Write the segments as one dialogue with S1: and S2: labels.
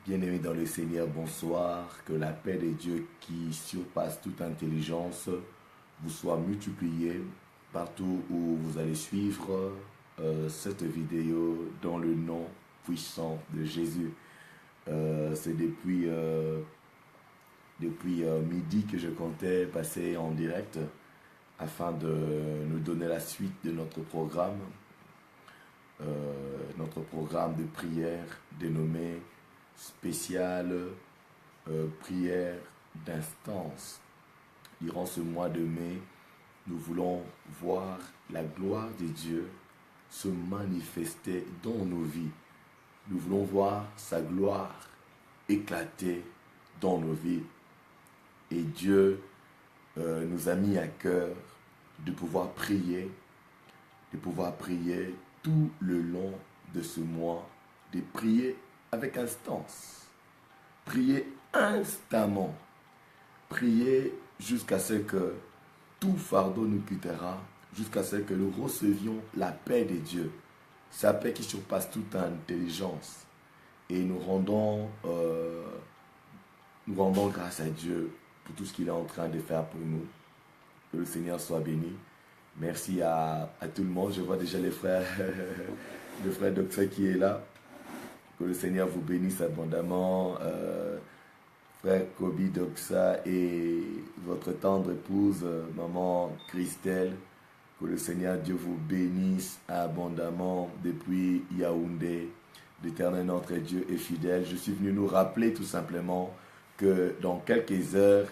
S1: Bien-aimés dans le Seigneur, bonsoir. Que la paix de Dieu qui surpasse toute intelligence vous soit multipliée partout où vous allez suivre cette vidéo dans le nom puissant de Jésus. C'est depuis midi que je comptais passer en direct afin de nous donner la suite de notre programme de prière dénommé spécial prière d'instance. Durant ce mois de mai, nous voulons voir la gloire de Dieu se manifester dans nos vies. Nous voulons voir sa gloire éclater dans nos vies. Et Dieu nous a mis à cœur de pouvoir prier tout le long de ce mois, de prier avec instance, prier instamment, prier jusqu'à ce que tout fardeau nous quittera, jusqu'à ce que nous recevions la paix de Dieu, sa paix qui surpasse toute intelligence. Et nous rendons grâce à Dieu pour tout ce qu'il est en train de faire pour nous. Que le Seigneur soit béni. Merci à tout le monde. Je vois déjà le frère Docteur qui est là. Que le Seigneur vous bénisse abondamment. Frère Kobi Doxa et votre tendre épouse, maman Christelle. Que le Seigneur Dieu vous bénisse abondamment depuis Yaoundé. L'Éternel notre Dieu est fidèle. Je suis venu nous rappeler tout simplement que dans quelques heures,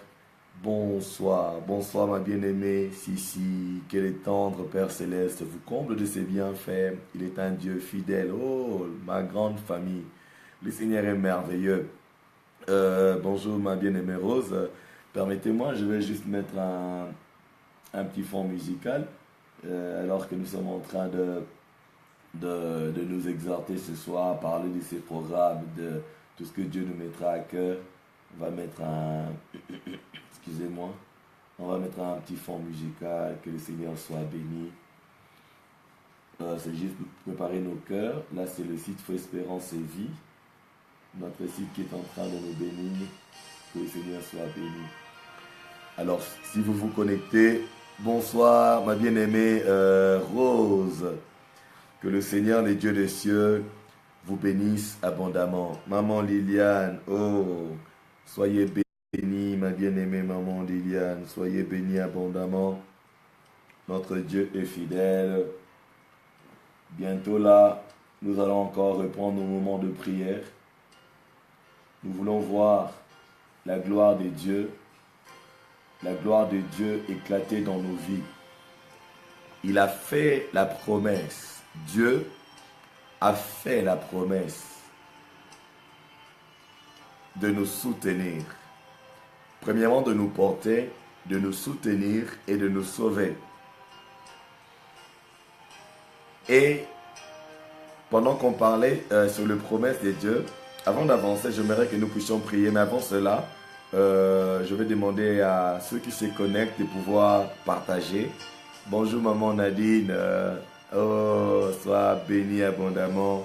S1: bonsoir ma bien-aimée Sissi, que le tendre Père Céleste vous comble de ses bienfaits. Il est un Dieu fidèle. Oh, ma grande famille, le Seigneur est merveilleux. Bonjour ma bien-aimée Rose. Permettez-moi, je vais juste mettre un petit fond musical alors que nous sommes en train de nous exhorter ce soir, parler de ces programmes, de tout ce que Dieu nous mettra à cœur. On va mettre on va mettre un petit fond musical, que le Seigneur soit béni. C'est juste pour préparer nos cœurs. Là, c'est le site Feu Espérance et Vie, notre site qui est en train de nous bénir. Que le Seigneur soit béni. Alors, si vous vous connectez, bonsoir, ma bien-aimée Rose. Que le Seigneur, le Dieu des cieux, vous bénisse abondamment. Maman Liliane, oh, soyez bénie, ma bien-aimée maman Liliane, soyez bénie abondamment. Notre Dieu est fidèle. Bientôt là, nous allons encore reprendre nos moments de prière. Nous voulons voir la gloire de Dieu éclater dans nos vies. Il a fait la promesse. Dieu a fait la promesse de nous soutenir. Premièrement, de nous porter, de nous soutenir et de nous sauver. Et pendant qu'on parlait sur les promesses de Dieu, avant d'avancer, j'aimerais que nous puissions prier. Mais avant cela, je vais demander à ceux qui se connectent de pouvoir partager. Bonjour maman Nadine. Oh, sois béni abondamment.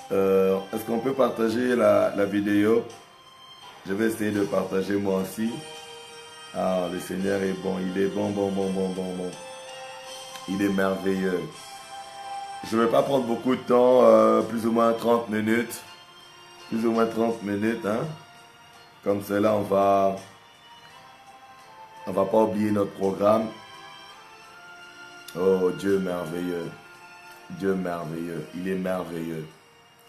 S1: Est-ce qu'on peut partager la vidéo? Je vais essayer de partager moi aussi. Ah, le Seigneur est bon. Il est bon. Il est merveilleux. Je ne vais pas prendre beaucoup de temps, plus ou moins 30 minutes. Hein. Comme cela, on va pas oublier notre programme. Oh, Dieu merveilleux. Dieu merveilleux. Il est merveilleux.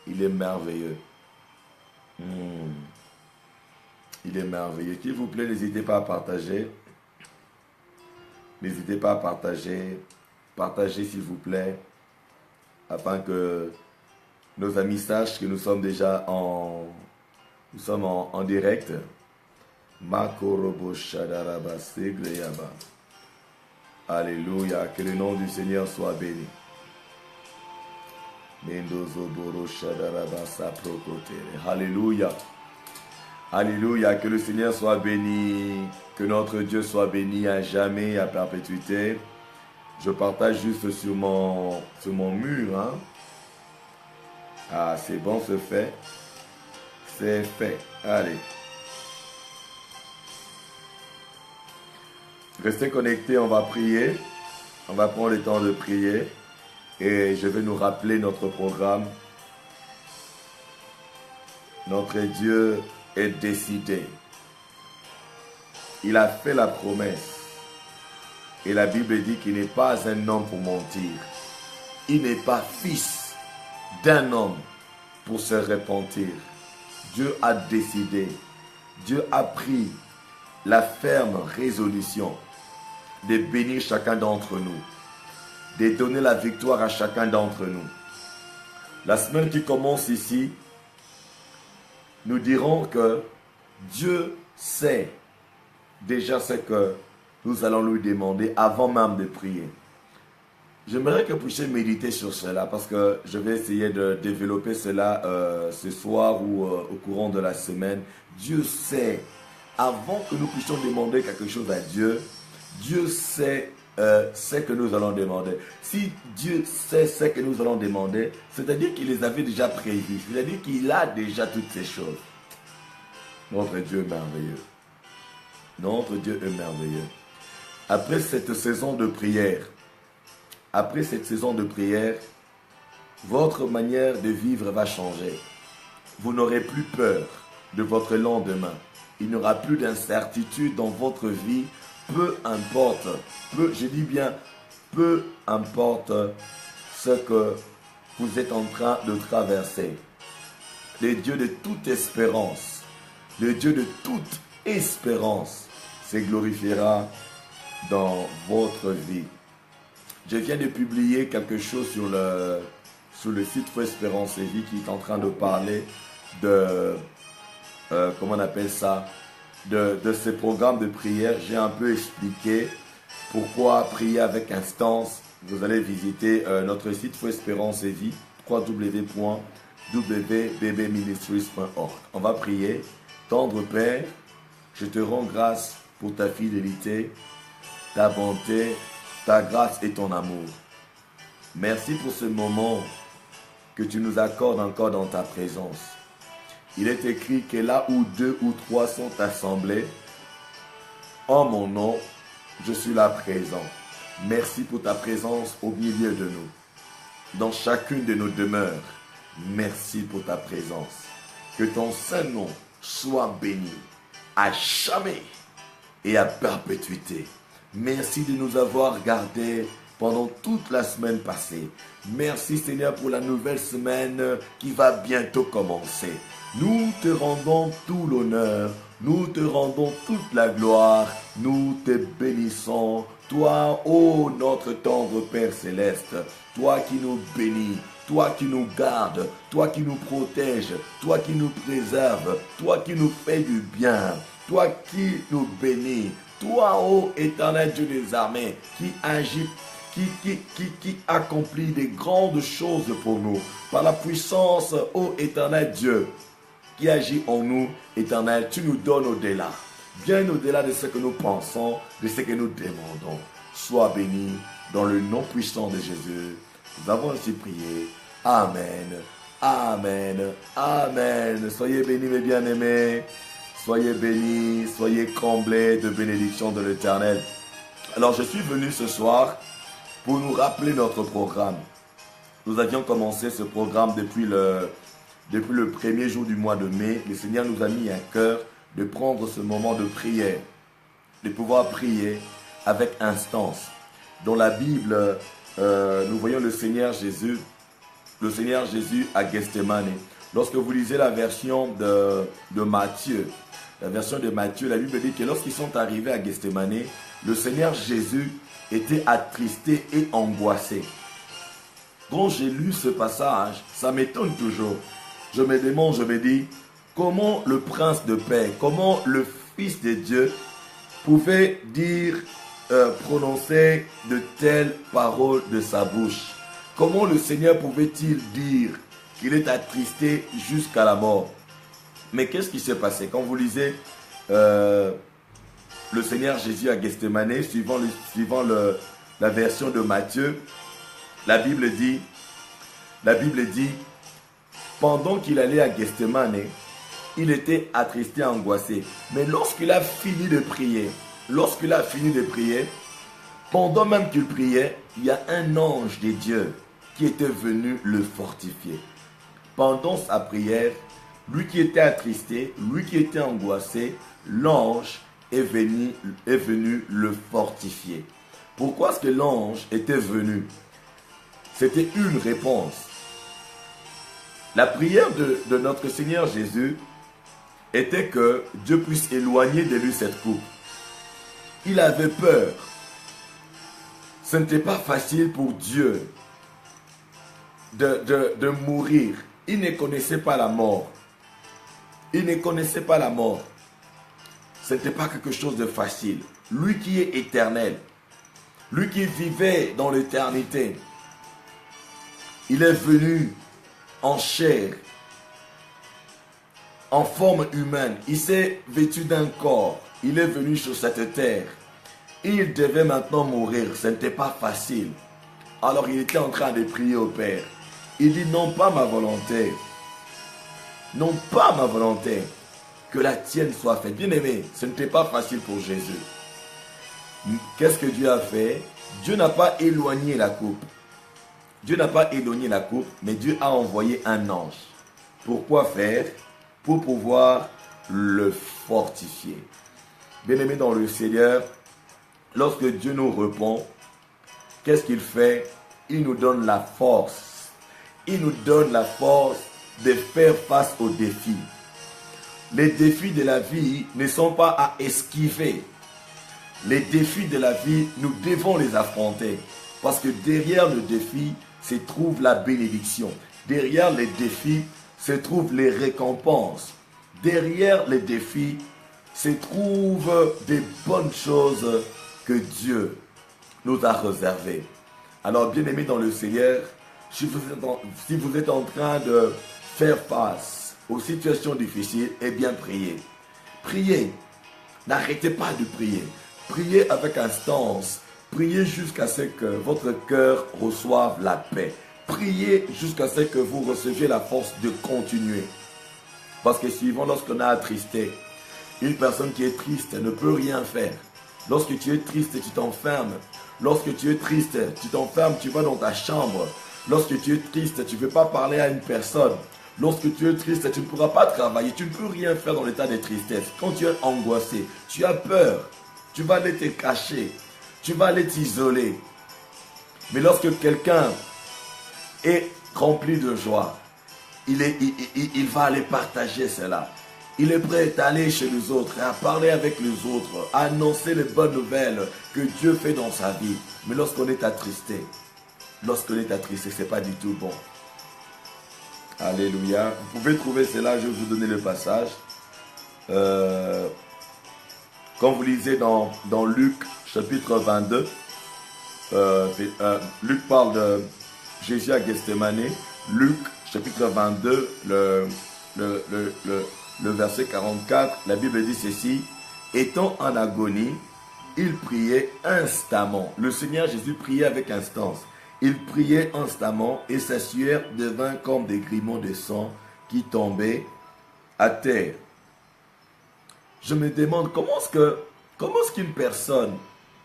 S1: Il est merveilleux. Il est merveilleux. S'il vous plaît, n'hésitez pas à partager. N'hésitez pas à partager. Partagez, s'il vous plaît, afin que nos amis sachent que nous sommes déjà en direct. Makorobo Shadaraba Segreyaba. Alléluia, que le nom du Seigneur soit béni. Alléluia. Alléluia, que le Seigneur soit béni, que notre Dieu soit béni à jamais, à perpétuité. Je partage juste sur mon mur. Hein. Ah, c'est bon, ce fait. c'est fait. Allez. Restez connectés, on va prier. On va prendre le temps de prier. Et je vais nous rappeler notre programme. Notre Dieu est décidé. Il a fait la promesse. Et la Bible dit qu'il n'est pas un homme pour mentir. Il n'est pas fils d'un homme pour se repentir. Dieu a décidé. Dieu a pris la ferme résolution de bénir chacun d'entre nous, de donner la victoire à chacun d'entre nous. La semaine qui commence ici, nous dirons que Dieu sait déjà ce que nous allons lui demander avant même de prier. J'aimerais que vous puissiez méditer sur cela parce que je vais essayer de développer cela ce soir ou au courant de la semaine. Dieu sait, avant que nous puissions demander quelque chose à Dieu, Dieu sait ce que nous allons demander. Si Dieu sait ce que nous allons demander, c'est-à-dire qu'il les avait déjà prévus. C'est-à-dire qu'il a déjà toutes ces choses. Notre Dieu est merveilleux. Notre Dieu est merveilleux. Après cette saison de prière, votre manière de vivre va changer. Vous n'aurez plus peur de votre lendemain. Il n'y aura plus d'incertitude dans votre vie. Peu importe, peu importe ce que vous êtes en train de traverser. Le Dieu de toute espérance, le Dieu de toute espérance se glorifiera dans votre vie. Je viens de publier quelque chose sur le site Foi Espérance et Vie qui est en train de parler de, comment on appelle ça, de ces programmes de prière. J'ai un peu expliqué pourquoi prier avec instance. Vous allez visiter notre site Foi Espérance et Vie, www.wbbministries.org. On va prier. Tendre Père, je te rends grâce pour ta fidélité, ta bonté, ta grâce et ton amour. Merci pour ce moment que tu nous accordes encore dans ta présence. Il est écrit que là où 2 ou 3 sont assemblés, en mon nom, je suis là présent. Merci pour ta présence au milieu de nous, dans chacune de nos demeures. Merci pour ta présence. Que ton saint nom soit béni à jamais et à perpétuité. Merci de nous avoir gardés pendant toute la semaine passée. Merci Seigneur pour la nouvelle semaine qui va bientôt commencer. Nous te rendons tout l'honneur, nous te rendons toute la gloire, nous te bénissons. Toi, ô notre tendre Père Céleste, toi qui nous bénis, toi qui nous gardes, toi qui nous protèges, toi qui nous préserves, toi qui nous fais du bien, toi qui nous bénis, toi, ô éternel Dieu des armées, qui agit, qui accomplit des grandes choses pour nous, par la puissance, ô éternel Dieu, qui agit en nous, éternel, tu nous donnes au-delà, bien au-delà de ce que nous pensons, de ce que nous demandons. Sois béni dans le nom puissant de Jésus. Nous avons ainsi prié. Amen. Amen. Amen. Soyez bénis, mes bien-aimés. Soyez bénis, soyez comblés de bénédictions de l'Éternel. Alors, je suis venu ce soir pour nous rappeler notre programme. Nous avions commencé ce programme depuis le premier jour du mois de mai. Le Seigneur nous a mis à cœur de prendre ce moment de prière, de pouvoir prier avec instance. Dans la Bible, nous voyons le Seigneur Jésus à Gethsémane. Lorsque vous lisez la version de Matthieu, la Bible dit que lorsqu'ils sont arrivés à Gethsémane, le Seigneur Jésus était attristé et angoissé. Quand j'ai lu ce passage, ça m'étonne toujours. Je me demande, je me dis, comment le prince de paix, comment le Fils de Dieu pouvait prononcer de telles paroles de sa bouche? Comment le Seigneur pouvait-il dire qu'il est attristé jusqu'à la mort? Mais qu'est-ce qui s'est passé? Quand vous lisez le Seigneur Jésus à Gethsémane, suivant la version de Matthieu, la Bible dit, pendant qu'il allait à Gethsémane, il était attristé, angoissé. Mais lorsqu'il a fini de prier, pendant même qu'il priait, il y a un ange de Dieu qui était venu le fortifier. Pendant sa prière, lui qui était attristé, lui qui était angoissé, l'ange est venu le fortifier. Pourquoi est-ce que l'ange était venu? C'était une réponse. La prière de notre Seigneur Jésus était que Dieu puisse éloigner de lui cette coupe. Il avait peur. Ce n'était pas facile pour Dieu de mourir. Il ne connaissait pas la mort. Il ne connaissait pas la mort. Ce n'était pas quelque chose de facile. Lui qui est éternel, lui qui vivait dans l'éternité, il est venu en chair, en forme humaine. Il s'est vêtu d'un corps. Il est venu sur cette terre. Il devait maintenant mourir. Ce n'était pas facile. Alors il était en train de prier au Père. Il dit non pas ma volonté. Non pas ma volonté. Que la tienne soit faite. Bien aimé, ce n'était pas facile pour Jésus. Qu'est-ce que Dieu a fait? Dieu n'a pas éloigné la coupe. Dieu n'a pas éloigné la coupe, mais Dieu a envoyé un ange. Pourquoi faire? Pour pouvoir le fortifier. Bien-aimé dans le Seigneur, lorsque Dieu nous répond, qu'est-ce qu'il fait? Il nous donne la force. Il nous donne la force de faire face aux défis. Les défis de la vie ne sont pas à esquiver. Les défis de la vie, nous devons les affronter. Parce que derrière le défi se trouve la bénédiction. Derrière les défis se trouvent les récompenses. Derrière les défis se trouvent des bonnes choses que Dieu nous a réservées. Alors, bien-aimés dans le Seigneur, si vous êtes en train de faire face aux situations difficiles, eh bien, priez. Priez. N'arrêtez pas de prier. Priez avec instance. Priez jusqu'à ce que votre cœur reçoive la paix. Priez jusqu'à ce que vous receviez la force de continuer. Parce que souvent, lorsqu'on est attristé, une personne qui est triste ne peut rien faire. Lorsque tu es triste, tu t'enfermes. Lorsque tu es triste, tu t'enfermes, tu vas dans ta chambre. Lorsque tu es triste, tu ne veux pas parler à une personne. Lorsque tu es triste, tu ne pourras pas travailler. Tu ne peux rien faire dans l'état de tristesse. Quand tu es angoissé, tu as peur. Tu vas aller te cacher. Tu vas aller t'isoler. Mais lorsque quelqu'un est rempli de joie, il va aller partager cela. Il est prêt à aller chez les autres, à parler avec les autres, à annoncer les bonnes nouvelles que Dieu fait dans sa vie. Mais lorsqu'on est attristé, ce n'est pas du tout bon. Alléluia. Vous pouvez trouver cela, je vais vous donner le passage. Quand vous lisez dans Luc chapitre 22, Luc parle de Jésus à Gethsémane. Luc chapitre 22, le verset 44, la Bible dit ceci: étant en agonie, il priait instamment. Le Seigneur Jésus priait avec instance. Il priait instamment et sa sueur devint comme des grimauds de sang qui tombaient à terre. Je me demande comment est-ce qu'une personne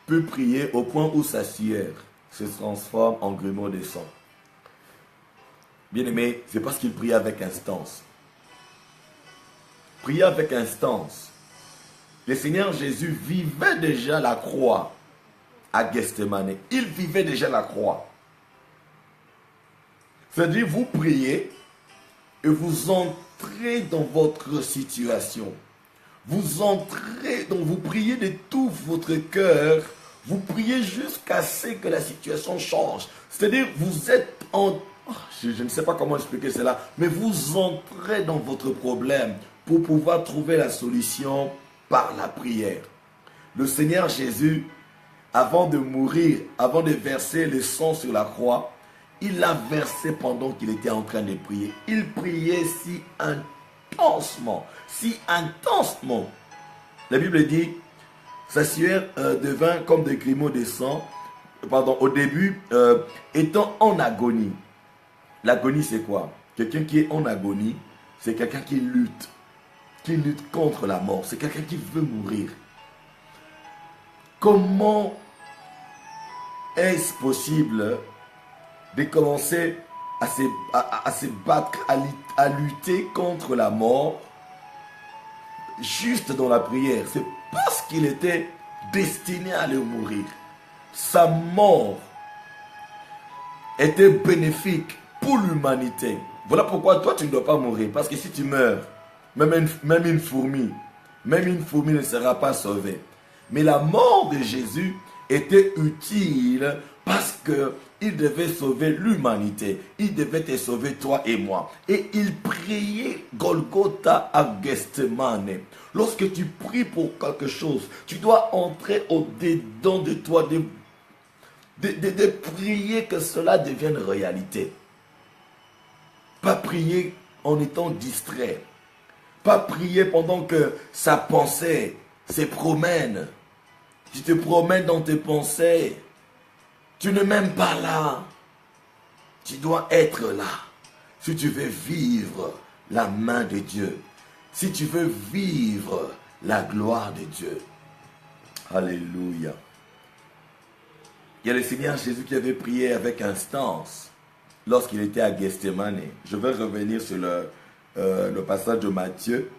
S1: peut prier au point où sa sueur se transforme en grimauds de sang. Bien aimé, c'est parce qu'il priait avec instance. Prier avec instance. Le Seigneur Jésus vivait déjà la croix à Gethsémane. Il vivait déjà la croix. C'est-à-dire, vous priez et vous entrez dans votre situation. Vous priez de tout votre cœur. Vous priez jusqu'à ce que la situation change. C'est-à-dire, vous êtes je ne sais pas comment expliquer cela, mais vous entrez dans votre problème pour pouvoir trouver la solution par la prière. Le Seigneur Jésus, avant de mourir, avant de verser le sang sur la croix, il l'a versé pendant qu'il était en train de prier. Il priait si intensement. La Bible dit, sa sueur devint comme des grimauds de sang. Au début, étant en agonie. L'agonie, c'est quoi? Quelqu'un qui est en agonie, c'est quelqu'un qui lutte. qui lutte contre la mort. C'est quelqu'un qui veut mourir. Comment est-ce possible de commencer à se battre, à lutter contre la mort juste dans la prière? C'est parce qu'il était destiné à aller mourir. Sa mort était bénéfique pour l'humanité. Voilà pourquoi toi tu ne dois pas mourir. Parce que si tu meurs, même une fourmi ne sera pas sauvée. Mais la mort de Jésus était utile parce qu'il devait sauver l'humanité. Il devait te sauver toi et moi. Et il priait Golgotha à Gethsemane. Lorsque tu pries pour quelque chose, tu dois entrer au-dedans de toi, de prier que cela devienne réalité. Pas prier en étant distrait. Pas prier pendant que sa pensée se promène. Tu te promènes dans tes pensées. Tu n'es même pas là. Tu dois être là. Si tu veux vivre la main de Dieu. Si tu veux vivre la gloire de Dieu. Alléluia. Il y a le Seigneur Jésus qui avait prié avec instance lorsqu'il était à Gethsemane. Je vais revenir sur le passage de Matthieu.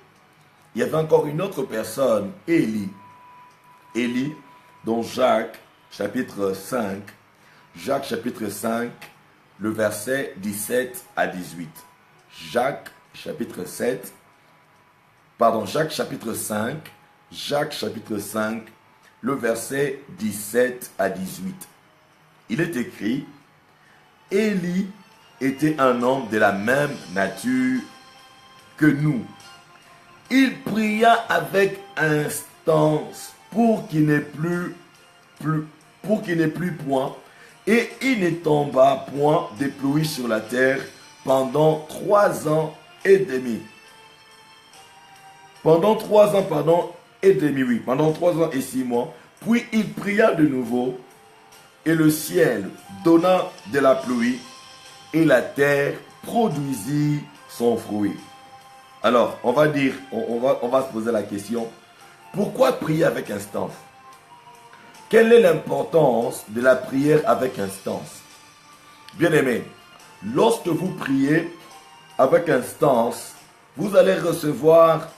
S1: Il y avait encore une autre personne, Élie. Élie, dont Jacques, chapitre 5, le verset 17 à 18. Jacques, chapitre 5, le verset 17 à 18. Il est écrit, Élie était un homme de la même nature que nous. Il pria avec instance pour qu'il n'ait plus point, et il ne tomba point de pluie sur la terre pendant 3 ans et demi. Pendant 3 ans, pendant 3 ans et 6 mois, puis il pria de nouveau, et le ciel donna de la pluie, et la terre produisit son fruit. Alors, on va se poser la question, pourquoi prier avec instance? Quelle est l'importance de la prière avec instance? Bien-aimés, lorsque vous priez avec instance, vous allez recevoir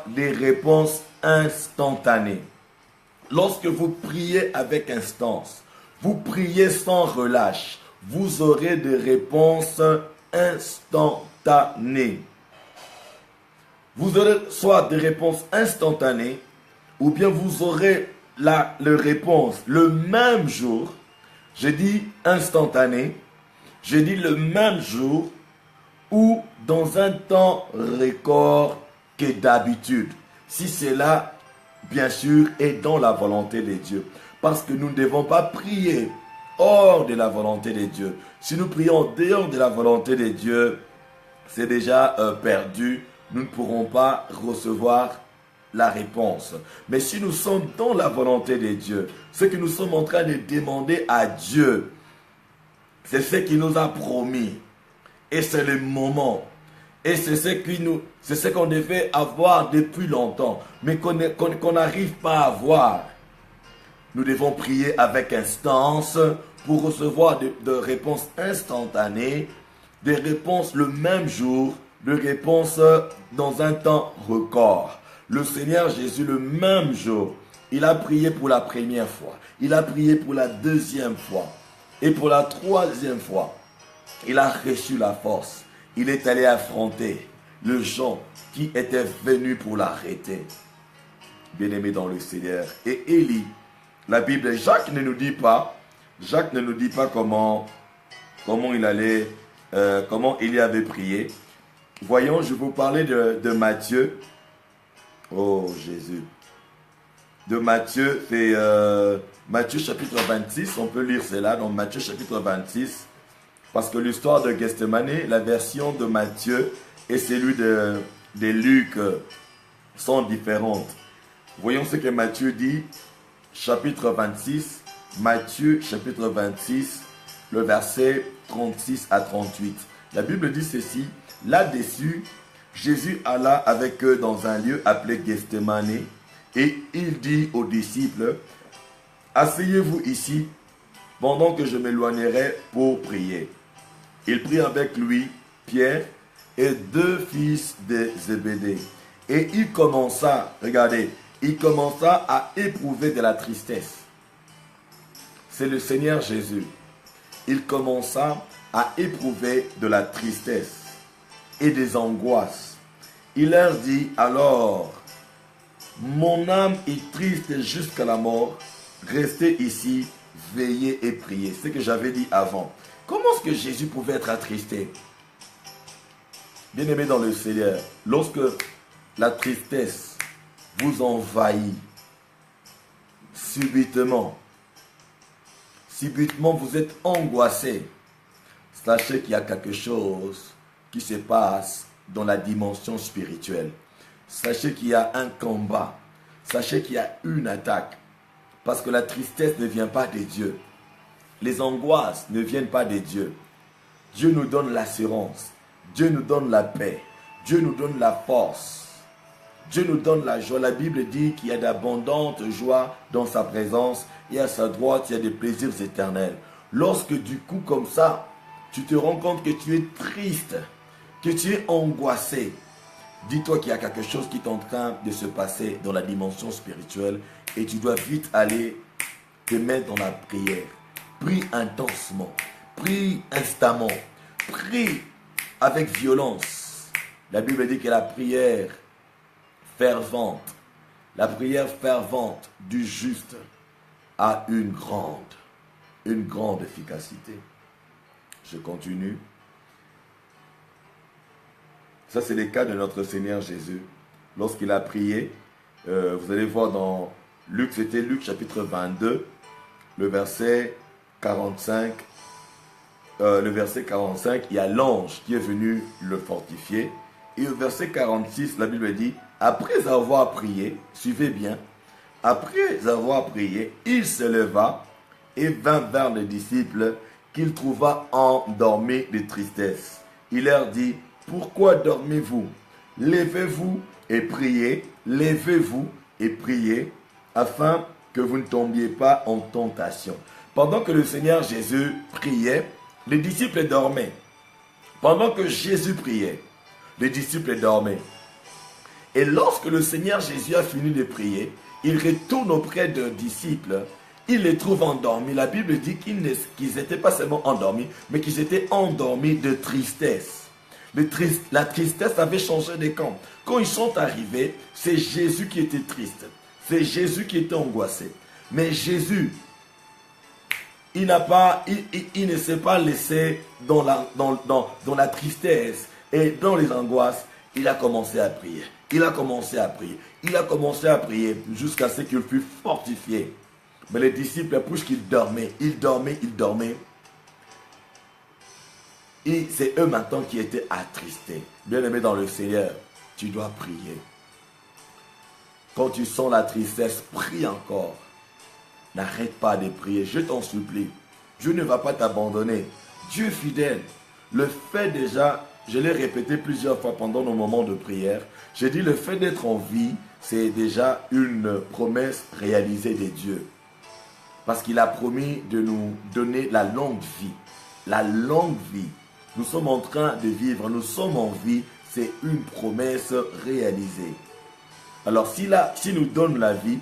S1: des réponses instantanées. Lorsque vous priez avec instance, vous priez sans relâche, vous aurez des réponses instantanées. Vous aurez soit des réponses instantanées, ou bien vous aurez la réponse le même jour. Je dis instantané, je dis le même jour, ou dans un temps record que d'habitude. Si cela, bien sûr, est dans la volonté de Dieu. Parce que nous ne devons pas prier hors de la volonté de Dieu. Si nous prions en dehors de la volonté de Dieu, c'est déjà perdu. Nous ne pourrons pas recevoir la réponse. Mais si nous sommes dans la volonté de Dieu, ce que nous sommes en train de demander à Dieu, c'est ce qu'il nous a promis. Et c'est le moment. Et c'est ce qu'on devait avoir depuis longtemps, mais qu'on n'arrive pas à avoir. Nous devons prier avec instance pour recevoir de réponses instantanées, des réponses le même jour, des réponses dans un temps record. Le Seigneur Jésus, le même jour, il a prié pour la première fois, il a prié pour la deuxième fois, et pour la troisième fois, il a reçu la force. Il est allé affronter le gens qui étaient venus pour l'arrêter. Bien-aimé dans le Seigneur. Et Élie, la Bible, Jacques ne nous dit pas comment Élie avait prié. Voyons, je vous parlais de Matthieu. Oh Jésus. De Matthieu, c'est Matthieu chapitre 26. On peut lire cela dans Matthieu chapitre 26. Parce que l'histoire de Gethsemane, la version de Matthieu et celui de Luc sont différentes. Voyons ce que Matthieu dit, chapitre 26, Matthieu chapitre 26, le verset 36 à 38. La Bible dit ceci, là-dessus, Jésus alla avec eux dans un lieu appelé Gethsemane et il dit aux disciples, asseyez-vous ici pendant que je m'éloignerai pour prier. Il prit avec lui Pierre et deux fils de Zébédée. Et il commença, regardez, il commença à éprouver de la tristesse. C'est le Seigneur Jésus. Il commença à éprouver de la tristesse et des angoisses. Il leur dit alors, mon âme est triste jusqu'à la mort, restez ici, veillez et priez. C'est ce que j'avais dit avant. Comment est-ce que Jésus pouvait être attristé? Bien-aimé dans le Seigneur, lorsque la tristesse vous envahit subitement vous êtes angoissé, sachez qu'il y a quelque chose qui se passe dans la dimension spirituelle. Sachez qu'il y a un combat. Sachez qu'il y a une attaque. Parce que la tristesse ne vient pas de Dieu. Les angoisses ne viennent pas de Dieu. Dieu nous donne l'assurance. Dieu nous donne la paix. Dieu nous donne la force. Dieu nous donne la joie. La Bible dit qu'il y a d'abondantes joies dans sa présence et à sa droite, il y a des plaisirs éternels. Lorsque du coup comme ça, tu te rends compte que tu es triste, que tu es angoissé, dis-toi qu'il y a quelque chose qui est en train de se passer dans la dimension spirituelle et tu dois vite aller te mettre dans la prière. Prie intensement, prie instamment, prie avec violence. La Bible dit que la prière fervente du juste a une grande efficacité. Je continue. Ça, c'est le cas de notre Seigneur Jésus. Lorsqu'il a prié, vous allez voir dans Luc, c'était Luc chapitre 22, le verset 45. Le verset 45, il y a l'ange qui est venu le fortifier. Et au verset 46, la Bible dit, après avoir prié, suivez bien, après avoir prié, il se leva et vint vers les disciples qu'il trouva endormis de tristesse. Il leur dit, pourquoi dormez-vous? Levez-vous et priez, levez-vous et priez, afin que vous ne tombiez pas en tentation. Pendant que le Seigneur Jésus priait, les disciples dormaient. Pendant que Jésus priait, les disciples dormaient. Et lorsque le Seigneur Jésus a fini de prier, il retourne auprès d'un disciple. Il les trouve endormis. La Bible dit qu'ils n'étaient pas seulement endormis, mais qu'ils étaient endormis de tristesse. La tristesse avait changé de camp. Quand ils sont arrivés, c'est Jésus qui était triste. C'est Jésus qui était angoissé. Mais Jésus, il ne s'est pas laissé dans la tristesse et dans les angoisses. Il a commencé à prier. Il a commencé à prier. Il a commencé à prier jusqu'à ce qu'il fût fortifié. Mais les disciples, puisqu'ils dormaient, ils dormaient. Et c'est eux maintenant qui étaient attristés. Bien-aimé dans le Seigneur, tu dois prier. Quand tu sens la tristesse, prie encore. N'arrête pas de prier, je t'en supplie. Dieu ne va pas t'abandonner. Dieu est fidèle. Le fait déjà, je l'ai répété plusieurs fois pendant nos moments de prière, j'ai dit le fait d'être en vie, c'est déjà une promesse réalisée de Dieu. Parce qu'il a promis de nous donner la longue vie. La longue vie. Nous sommes en train de vivre, nous sommes en vie, c'est une promesse réalisée. Alors s'il nous donne la vie,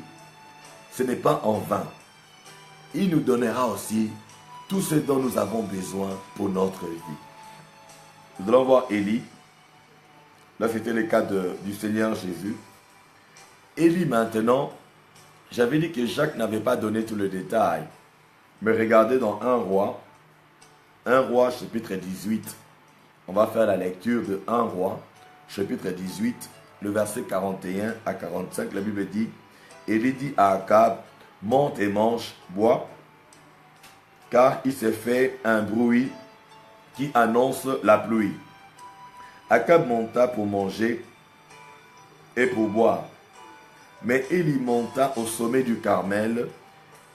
S1: ce n'est pas en vain. Il nous donnera aussi tout ce dont nous avons besoin pour notre vie. Nous allons voir Élie. Là, c'était le cas du Seigneur Jésus. Élie maintenant, j'avais dit que Jacques n'avait pas donné tout le détail. Mais regardez dans 1 Roi chapitre 18. On va faire la lecture de 1 Roi chapitre 18, le verset 41 à 45. La Bible dit, Élie dit à Akab, monte et mange, bois, car il s'est fait un bruit qui annonce la pluie. Akab monta pour manger et pour boire. Mais Élie monta au sommet du Carmel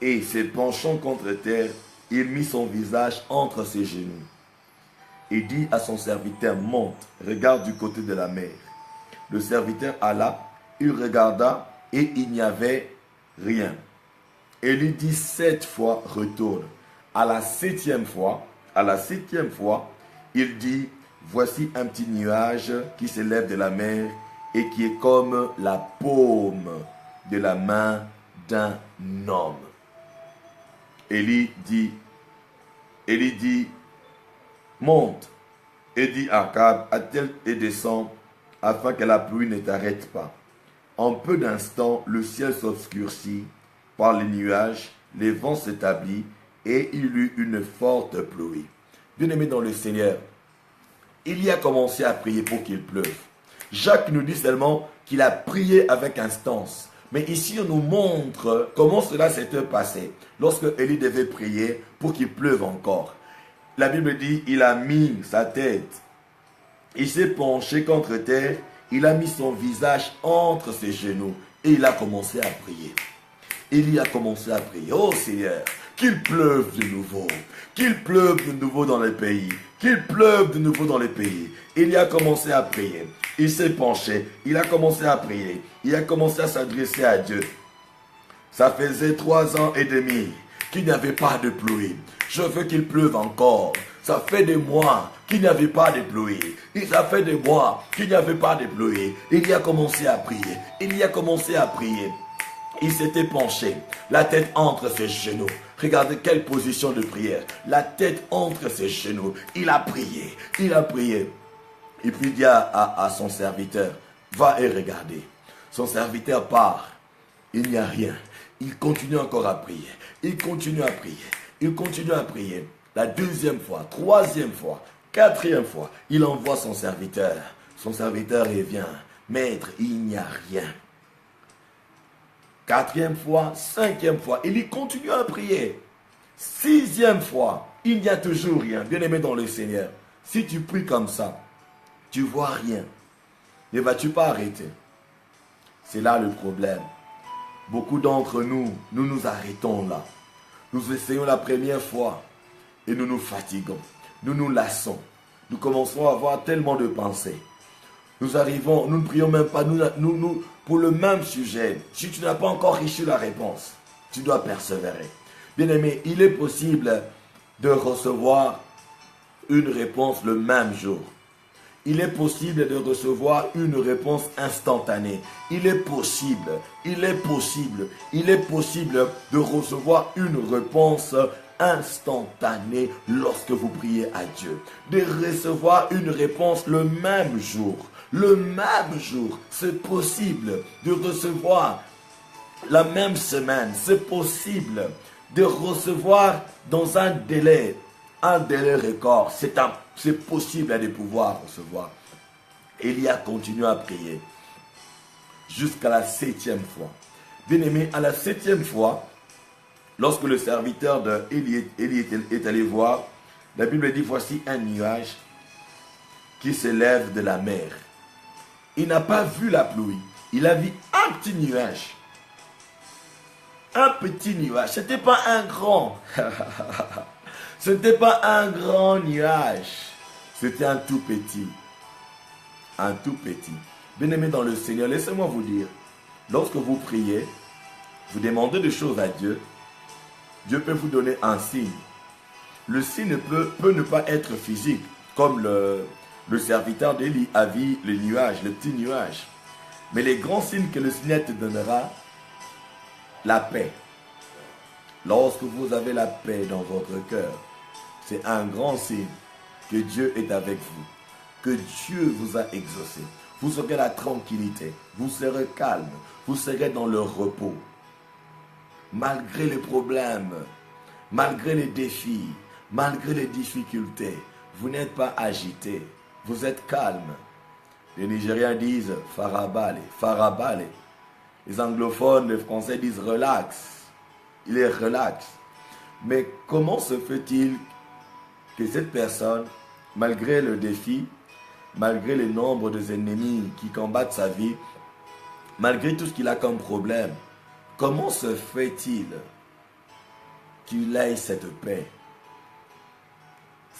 S1: et, se penchant contre terre, il mit son visage entre ses genoux. Et dit à son serviteur, monte, regarde du côté de la mer. Le serviteur alla, il regarda et il n'y avait rien. Élie dit 7 fois, retourne. À la septième fois, il dit, voici un petit nuage qui s'élève de la mer et qui est comme la paume de la main d'un homme. Élie dit, monte, et dit à Akab, attelle et descend, afin que la pluie ne t'arrête pas. En peu d'instants, le ciel s'obscurcit par les nuages, les vents s'établissent, et il eut une forte pluie. Bien-aimé dans le Seigneur, il y a commencé à prier pour qu'il pleuve. Jacques nous dit seulement qu'il a prié avec instance. Mais ici, on nous montre comment cela s'était passé lorsque Élie devait prier pour qu'il pleuve encore. La Bible dit, il a mis sa tête, il s'est penché contre terre, il a mis son visage entre ses genoux et il a commencé à prier. Élie a commencé à prier. Oh Seigneur, qu'il pleuve de nouveau. Qu'il pleuve de nouveau dans les pays. Qu'il pleuve de nouveau dans les pays. Élie a commencé à prier. Il s'est penché. Il a commencé à prier. Il a commencé à s'adresser à Dieu. Ça faisait 3 ans et demi qu'il n'y avait pas de pluie. Je veux qu'il pleuve encore. Ça fait des mois qu'il n'y avait pas de pluie. Et ça fait des mois qu'il n'y avait pas de pluie. Il a commencé à prier. Il a commencé à prier. Il s'était penché, la tête entre ses genoux. Regardez quelle position de prière. La tête entre ses genoux. Il a prié. Il a prié. Et puis il dit à son serviteur, va et regarder. Son serviteur part. Il n'y a rien. Il continue encore à prier. Il continue à prier. Il continue à prier. La deuxième fois, troisième fois, quatrième fois, il envoie son serviteur. Son serviteur revient. Maître, il n'y a rien. Quatrième fois, cinquième fois, il continue à prier. Sixième fois, il n'y a toujours rien. Bien-aimé dans le Seigneur, si tu pries comme ça, tu vois rien. Ne vas-tu pas arrêter? C'est là le problème. Beaucoup d'entre nous, nous nous arrêtons là. Nous essayons la première fois et nous nous fatiguons. Nous nous lassons. Nous commençons à avoir tellement de pensées. Nous arrivons, nous ne prions même pas, nous, pour le même sujet. Si tu n'as pas encore reçu la réponse, tu dois persévérer. Bien-aimé, il est possible de recevoir une réponse le même jour. Il est possible de recevoir une réponse instantanée. Il est possible de recevoir une réponse instantanée lorsque vous priez à Dieu. De recevoir une réponse le même jour. Le même jour, c'est possible de recevoir la même semaine. C'est possible de recevoir dans un délai record. C'est possible de pouvoir recevoir. Élie a continué à prier jusqu'à la 7e fois. Bien aimé, à la 7e fois, lorsque le serviteur d'Élie est allé voir, la Bible dit, voici un nuage qui s'élève de la mer. Il n'a pas vu la pluie. Il a vu un petit nuage. Un petit nuage. Ce n'était pas un grand. Ce n'était pas un grand nuage. C'était un tout petit. Un tout petit. Bien-aimé dans le Seigneur, laissez-moi vous dire, lorsque vous priez, vous demandez des choses à Dieu, Dieu peut vous donner un signe. Le signe peut ne pas être physique, comme le serviteur d'Élie a vu le nuage, le petit nuage. Mais les grands signes que le Seigneur te donnera, la paix. Lorsque vous avez la paix dans votre cœur, c'est un grand signe que Dieu est avec vous, que Dieu vous a exaucé. Vous aurez la tranquillité, vous serez calme, vous serez dans le repos. Malgré les problèmes, malgré les défis, malgré les difficultés, vous n'êtes pas agité, vous êtes calme. Les Nigériens disent farabale, farabale. Les anglophones, les Français disent relax. Il est relax. Mais comment se fait-il que cette personne, malgré le défi, malgré le nombre d'ennemis qui combattent sa vie, malgré tout ce qu'il a comme problème, comment se fait-il qu'il ait cette paix?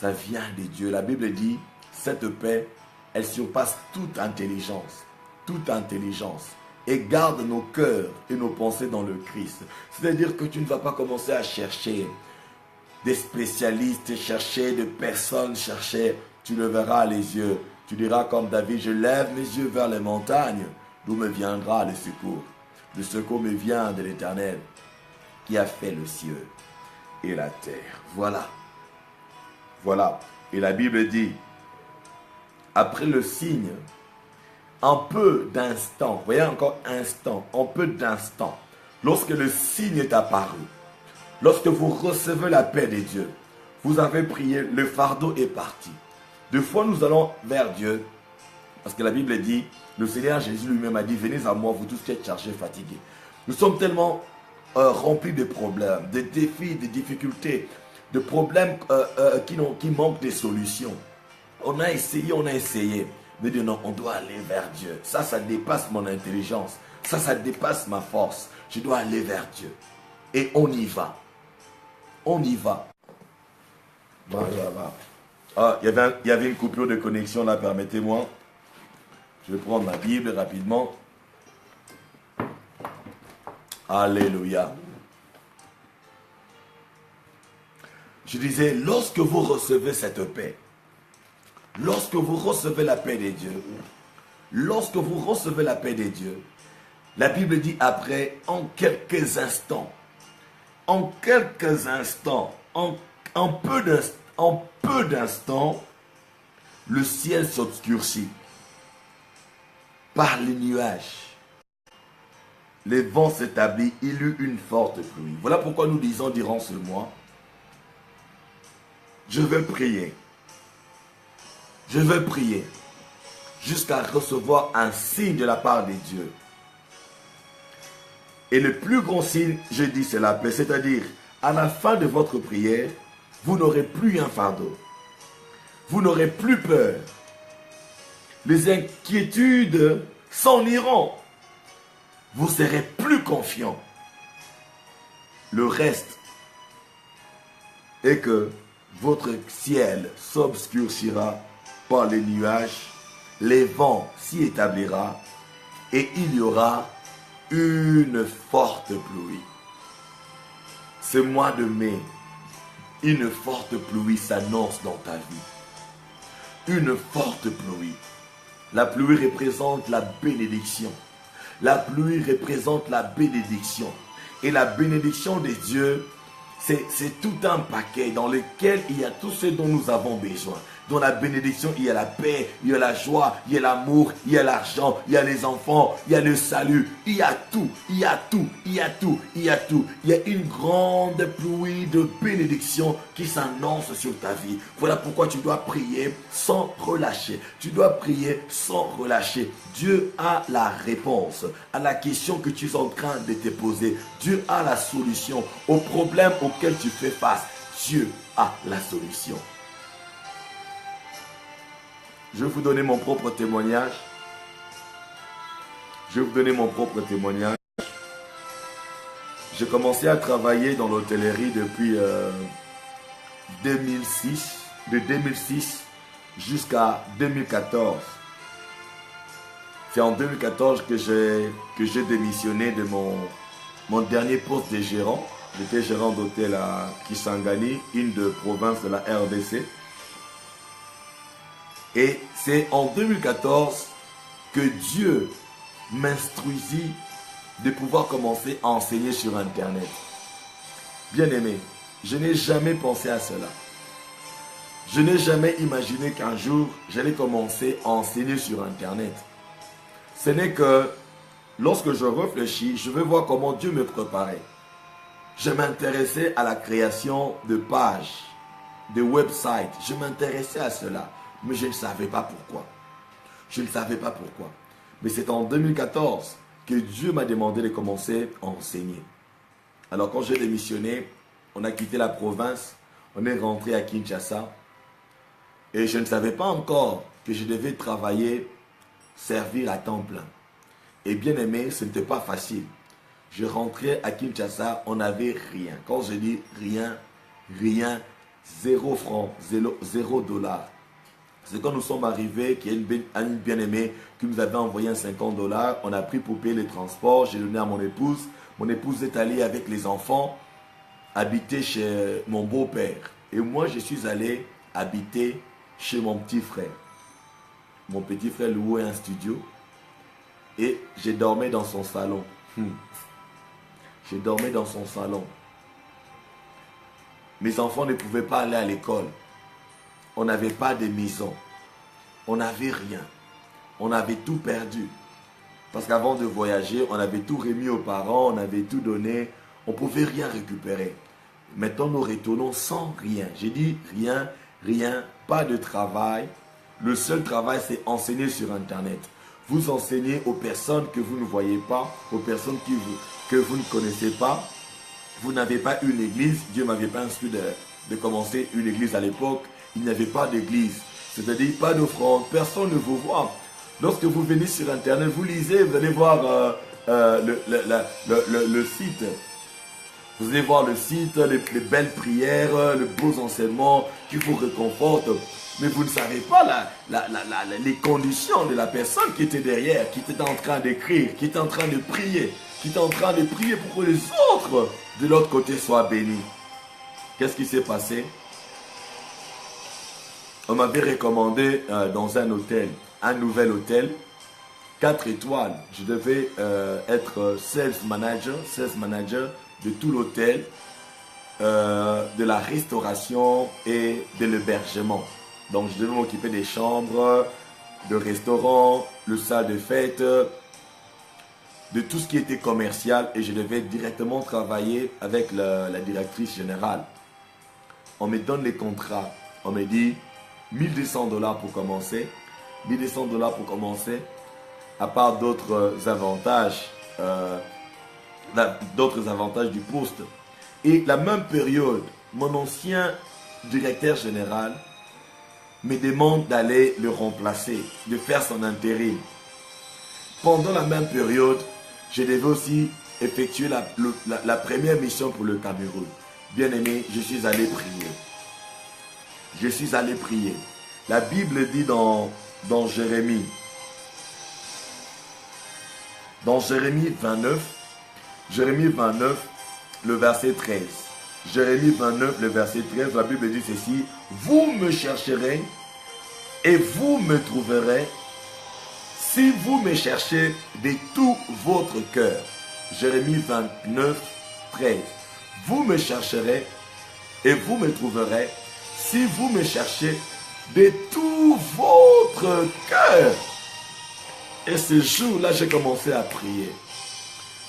S1: Ça vient de Dieu. La Bible dit, cette paix, elle surpasse toute intelligence. toute intelligence et garde nos cœurs et nos pensées dans le Christ. C'est-à-dire que tu ne vas pas commencer à chercher des spécialistes, chercher des personnes, chercher, tu le verras les yeux. Tu diras comme David, je lève mes yeux vers les montagnes, d'où me viendra le secours. Le secours me vient de l'Éternel, qui a fait le ciel et la terre. Voilà. Voilà. Et la Bible dit, après le signe, un peu d'instant, voyez encore instant, un peu d'instant, lorsque le signe est apparu, lorsque vous recevez la paix de Dieu, vous avez prié, le fardeau est parti. Deux fois nous allons vers Dieu, parce que la Bible dit, le Seigneur Jésus lui-même a dit, venez à moi, vous tous qui êtes chargés, fatigués. Nous sommes tellement remplis de problèmes, de défis, de difficultés, de problèmes qui manquent de solutions. On a essayé. Mais Dieu, non, on doit aller vers Dieu. Ça dépasse mon intelligence. Ça dépasse ma force. Je dois aller vers Dieu. Et on y va. On y va. Ah, il y avait une coupure de connexion là, permettez-moi. Je vais prendre ma Bible rapidement. Alléluia. Je disais, lorsque vous recevez cette paix, lorsque vous recevez la paix de Dieu, lorsque vous recevez la paix de Dieu, la Bible dit après, en quelques instants, en peu d'instants, le ciel s'obscurcit par les nuages. Les vents s'établissent, il y eut une forte pluie. Voilà pourquoi nous disons durant ce mois, je vais prier. Je vais prier jusqu'à recevoir un signe de la part de Dieu. Et le plus grand signe, je dis, c'est la paix. C'est-à-dire, à la fin de votre prière, vous n'aurez plus un fardeau. Vous n'aurez plus peur. Les inquiétudes s'en iront. Vous serez plus confiant. Le reste est que votre ciel s'obscurcira par les nuages, les vents s'y établira et il y aura une forte pluie. Ce mois de mai, une forte pluie s'annonce dans ta vie. Une forte pluie. La pluie représente la bénédiction. La pluie représente la bénédiction. Et la bénédiction de Dieu, c'est tout un paquet dans lequel il y a tout ce dont nous avons besoin. Dans la bénédiction, il y a la paix, il y a la joie, il y a l'amour, il y a l'argent, il y a les enfants, il y a le salut. Il y a tout, il y a tout, il y a tout, il y a tout. Il y a une grande pluie de bénédiction qui s'annonce sur ta vie. Voilà pourquoi tu dois prier sans relâcher. Tu dois prier sans relâcher. Dieu a la réponse à la question que tu es en train de te poser. Dieu a la solution au problème auquel tu fais face. Dieu a la solution. Je vais vous donner mon propre témoignage. Je vais vous donner mon propre témoignage. J'ai commencé à travailler dans l'hôtellerie depuis 2006. De 2006 jusqu'à 2014. C'est en 2014 que j'ai démissionné de mon dernier poste de gérant. J'étais gérant d'hôtel à Kisangani, une de province de la RDC. Et c'est en 2014 que Dieu m'instruisit de pouvoir commencer à enseigner sur Internet. Bien-aimé, je n'ai jamais pensé à cela. Je n'ai jamais imaginé qu'un jour, j'allais commencer à enseigner sur Internet. Ce n'est que lorsque je réfléchis, je vais voir comment Dieu me préparait. Je m'intéressais à la création de pages, de websites. Je m'intéressais à cela. Mais je ne savais pas pourquoi. Je ne savais pas pourquoi. Mais c'est en 2014 que Dieu m'a demandé de commencer à enseigner. Alors quand j'ai démissionné, on a quitté la province, on est rentré à Kinshasa. Et je ne savais pas encore que je devais travailler, servir à temps plein. Et bien aimé, ce n'était pas facile. Je rentrais à Kinshasa, on n'avait rien. Quand je dis rien, 0 francs, 0 dollars. C'est quand nous sommes arrivés, qu'il y a une bien-aimée qui nous avait envoyé un 50 $. On a pris pour payer les transports. J'ai donné à mon épouse. Mon épouse est allée avec les enfants habiter chez mon beau-père. Et moi, je suis allé habiter chez mon petit frère. Mon petit frère louait un studio. Et j'ai dormi dans son salon. J'ai dormi dans son salon. Mes enfants ne pouvaient pas aller à l'école. On n'avait pas de maison. On n'avait rien. On avait tout perdu. Parce qu'avant de voyager, on avait tout remis aux parents, on avait tout donné. On ne pouvait rien récupérer. Maintenant, nous retournons sans rien. J'ai dit rien, rien, pas de travail. Le seul travail, c'est enseigner sur Internet. Vous enseignez aux personnes que vous ne voyez pas, aux personnes que vous ne connaissez pas. Vous n'avez pas une église. Dieu ne m'avait pas instruit de commencer une église à l'époque. Il n'y avait pas d'église. C'est-à-dire pas d'offrande. Personne ne vous voit. Lorsque vous venez sur Internet, vous lisez, vous allez voir le site. Vous allez voir le site, les belles prières, les beaux enseignements qui vous réconfortent. Mais vous ne savez pas les conditions de la personne qui était derrière, qui était en train d'écrire, qui était en train de prier, qui était en train de prier pour que les autres de l'autre côté soient bénis. Qu'est-ce qui s'est passé? On m'avait recommandé dans un hôtel, un nouvel hôtel, 4 étoiles. Je devais être sales manager de tout l'hôtel, de la restauration et de l'hébergement. Donc je devais m'occuper des chambres, de restaurants, le salle de fête, de tout ce qui était commercial, et je devais directement travailler avec la directrice générale. On me donne les contrats, on me dit 1200 $ pour commencer, 1200 $ pour commencer, à part d'autres avantages du poste. Et la même période, mon ancien directeur général me demande d'aller le remplacer, de faire son intérim. Pendant la même période, je devais aussi effectuer la première mission pour le Cameroun. Bien aimé, je suis allé prier. Je suis allé prier. La Bible dit dans Jérémie 29, le verset 13. Jérémie 29, le verset 13, la Bible dit ceci: vous me chercherez et vous me trouverez si vous me cherchez de tout votre cœur. Jérémie 29, 13. Vous me chercherez et vous me trouverez si vous me cherchez de tout votre cœur. Et ce jour-là, j'ai commencé à prier.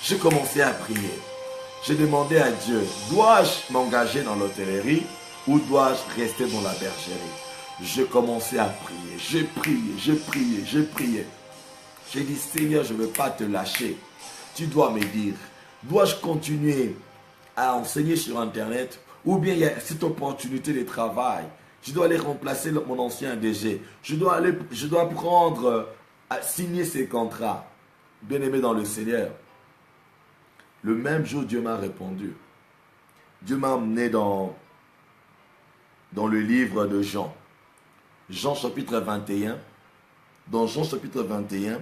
S1: J'ai commencé à prier. J'ai demandé à Dieu, dois-je m'engager dans l'hôtellerie ou dois-je rester dans la bergerie? J'ai commencé à prier. J'ai prié, j'ai prié, j'ai prié. J'ai dit, Seigneur, je ne veux pas te lâcher. Tu dois me dire, dois-je continuer à enseigner sur Internet ou bien il y a cette opportunité de travail? Je dois aller remplacer mon ancien DG. Je dois prendre, à signer ces contrats. Bien-aimé dans le Seigneur, le même jour, Dieu m'a répondu. Dieu m'a emmené dans le livre de Jean. Jean chapitre 21. Dans Jean chapitre 21,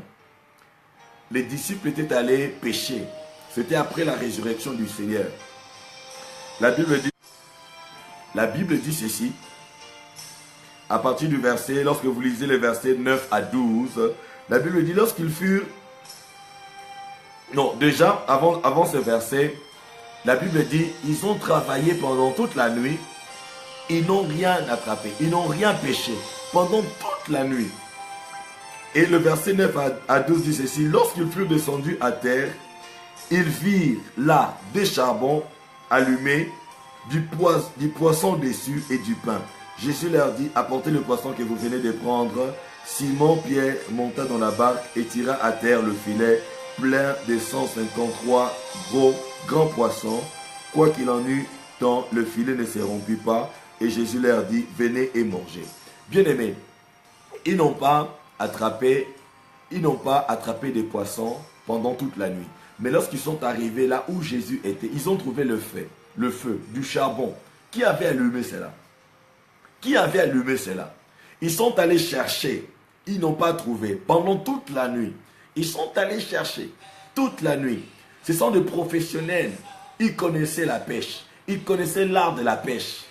S1: les disciples étaient allés pêcher. C'était après la résurrection du Seigneur. La Bible dit ceci. À partir du verset, lorsque vous lisez les versets 9 à 12, la Bible dit, lorsqu'ils furent... Non, déjà, avant ce verset, la Bible dit, ils ont travaillé pendant toute la nuit, ils n'ont rien attrapé, ils n'ont rien pêché, pendant toute la nuit. Et le verset 9 à 12 dit ceci, lorsqu'ils furent descendus à terre, ils virent là des charbons allumés, du poisson dessus et du pain. Jésus leur dit, apportez le poisson que vous venez de prendre. Simon-Pierre monta dans la barque et tira à terre le filet plein de 153 grands poissons. Quoi qu'il en eût, tant le filet ne se rompit pas. Et Jésus leur dit, venez et mangez. Bien-aimés, ils n'ont pas attrapé des poissons pendant toute la nuit. Mais lorsqu'ils sont arrivés là où Jésus était, ils ont trouvé le feu, du charbon. Qui avait allumé cela? Qui avait allumé cela? Ils sont allés chercher. Ils n'ont pas trouvé. Pendant toute la nuit. Ils sont allés chercher. Toute la nuit. Ce sont des professionnels. Ils connaissaient la pêche. Ils connaissaient l'art de la pêche.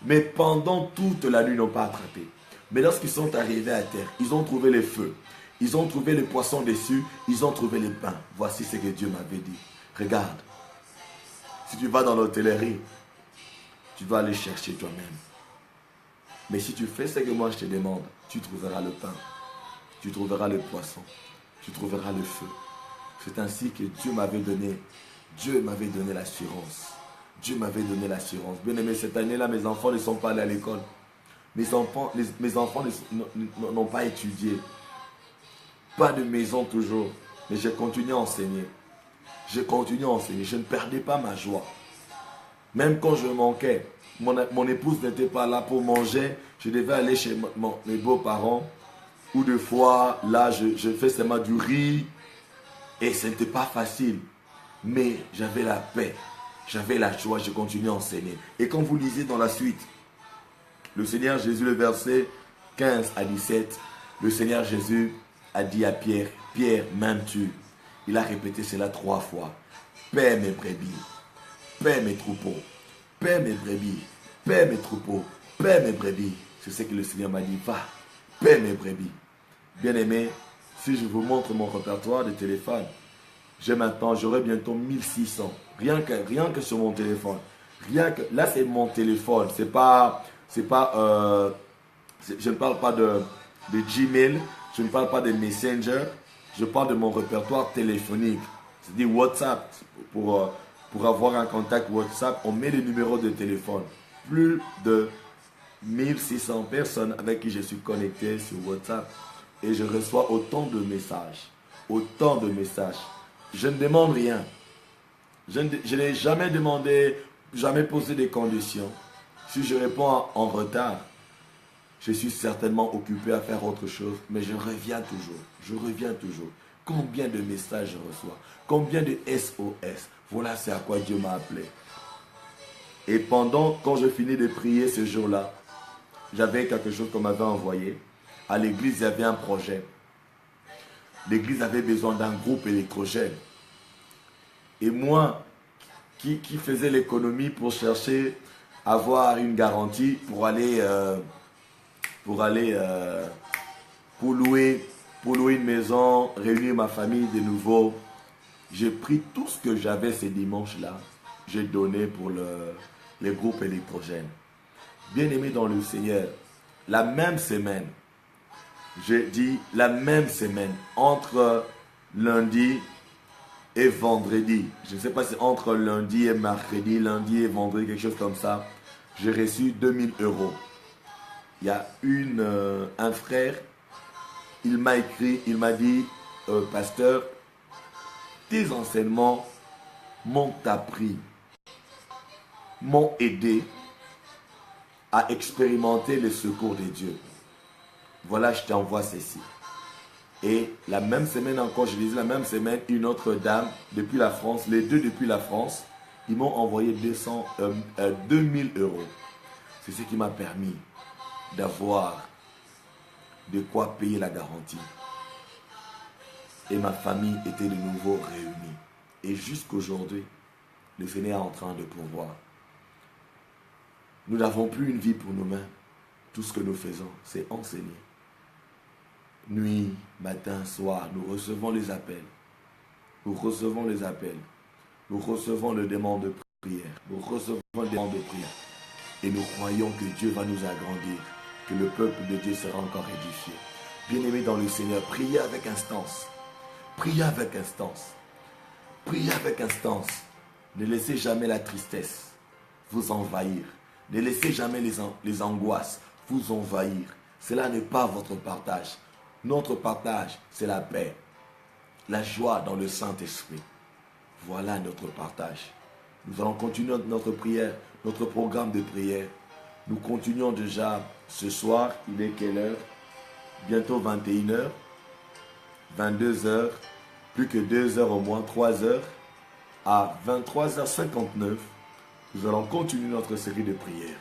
S1: Mais pendant toute la nuit, ils n'ont pas attrapé. Mais lorsqu'ils sont arrivés à terre, ils ont trouvé les feux. Ils ont trouvé les poissons dessus. Ils ont trouvé les pains. Voici ce que Dieu m'avait dit. Regarde. Si tu vas dans l'hôtellerie, tu vas aller chercher toi-même. Mais si tu fais ce que moi je te demande, tu trouveras le pain. Tu trouveras le poisson. Tu trouveras le feu. C'est ainsi que Dieu m'avait donné. Dieu m'avait donné l'assurance. Dieu m'avait donné l'assurance. Bien aimé, cette année-là, mes enfants ne sont pas allés à l'école. Mes enfants n'ont pas étudié. Pas de maison toujours. Mais j'ai continué à enseigner. J'ai continué à enseigner. Je ne perdais pas ma joie. Même quand je manquais, mon épouse n'était pas là pour manger. Je devais aller chez mes beaux-parents. Ou des fois, là, je fais seulement du riz. Et ce n'était pas facile. Mais j'avais la paix. J'avais la joie. Je continuais à enseigner. Et quand vous lisez dans la suite, le Seigneur Jésus, le verset 15 à 17, le Seigneur Jésus a dit à Pierre, Pierre, m'aimes-tu? Il a répété cela 3 fois. Paie mes brebis, paie mes troupeaux, paie mes brebis, paie mes troupeaux, paie mes brebis. C'est ce que le Seigneur m'a dit, va, paie mes brebis. Bien aimé, si je vous montre mon répertoire de téléphone, j'aurai bientôt 1600. Rien que sur mon téléphone. Là c'est mon téléphone. Je ne parle pas de Gmail, je ne parle pas de Messenger, je parle de mon répertoire téléphonique. C'est-à-dire WhatsApp. Pour avoir un contact WhatsApp, on met le numéro de téléphone. Plus de 1600 personnes avec qui je suis connecté sur WhatsApp. Et je reçois autant de messages. Autant de messages. Je ne demande rien. Je n'ai jamais demandé, jamais posé des conditions. Si je réponds en retard, je suis certainement occupé à faire autre chose, mais je reviens toujours. Je reviens toujours. Combien de messages je reçois? Combien de SOS? Voilà, c'est à quoi Dieu m'a appelé. Et quand je finis de prier ce jour-là, j'avais quelque chose qu'on m'avait envoyé. À l'église, il y avait un projet. L'église avait besoin d'un groupe électrogène. Et moi, qui faisais l'économie pour chercher à avoir une garantie pour louer une maison, réunir ma famille de nouveau, j'ai pris tout ce que j'avais ce dimanche-là, j'ai donné pour les groupes électrogènes. Bien aimé dans le Seigneur, la même semaine, j'ai dit la même semaine, entre lundi et vendredi, je ne sais pas si entre lundi et mercredi, lundi et vendredi, quelque chose comme ça, j'ai reçu 2000 euros. Il y a un frère, il m'a écrit, il m'a dit, pasteur, tes enseignements m'ont appris, m'ont aidé à expérimenter le secours de Dieu. Voilà, je t'envoie ceci. Et la même semaine encore, je disais la même semaine, une autre dame depuis la France, les deux depuis la France, ils m'ont envoyé 2000 euros. C'est ce qui m'a permis d'avoir de quoi payer la garantie. Et ma famille était de nouveau réunie. Et jusqu'aujourd'hui, le Seigneur est en train de pourvoir. Nous n'avons plus une vie pour nous-mêmes. Tout ce que nous faisons, c'est enseigner. Nuit, matin, soir, nous recevons les appels. Nous recevons les appels. Nous recevons le demande de prière. Nous recevons le demande de prière. Et nous croyons que Dieu va nous agrandir. Que le peuple de Dieu sera encore édifié. Bien-aimés dans le Seigneur, priez avec instance. Priez avec instance. Priez avec instance. Ne laissez jamais la tristesse vous envahir. Ne laissez jamais les angoisses vous envahir. Cela n'est pas votre partage. Notre partage, c'est la paix. La joie dans le Saint-Esprit. Voilà notre partage. Nous allons continuer notre prière, notre programme de prière. Nous continuons déjà ce soir. Il est quelle heure? Bientôt 21h. 22h. Plus que 2 heures au moins, 3 heures. À 23h59, nous allons continuer notre série de prières.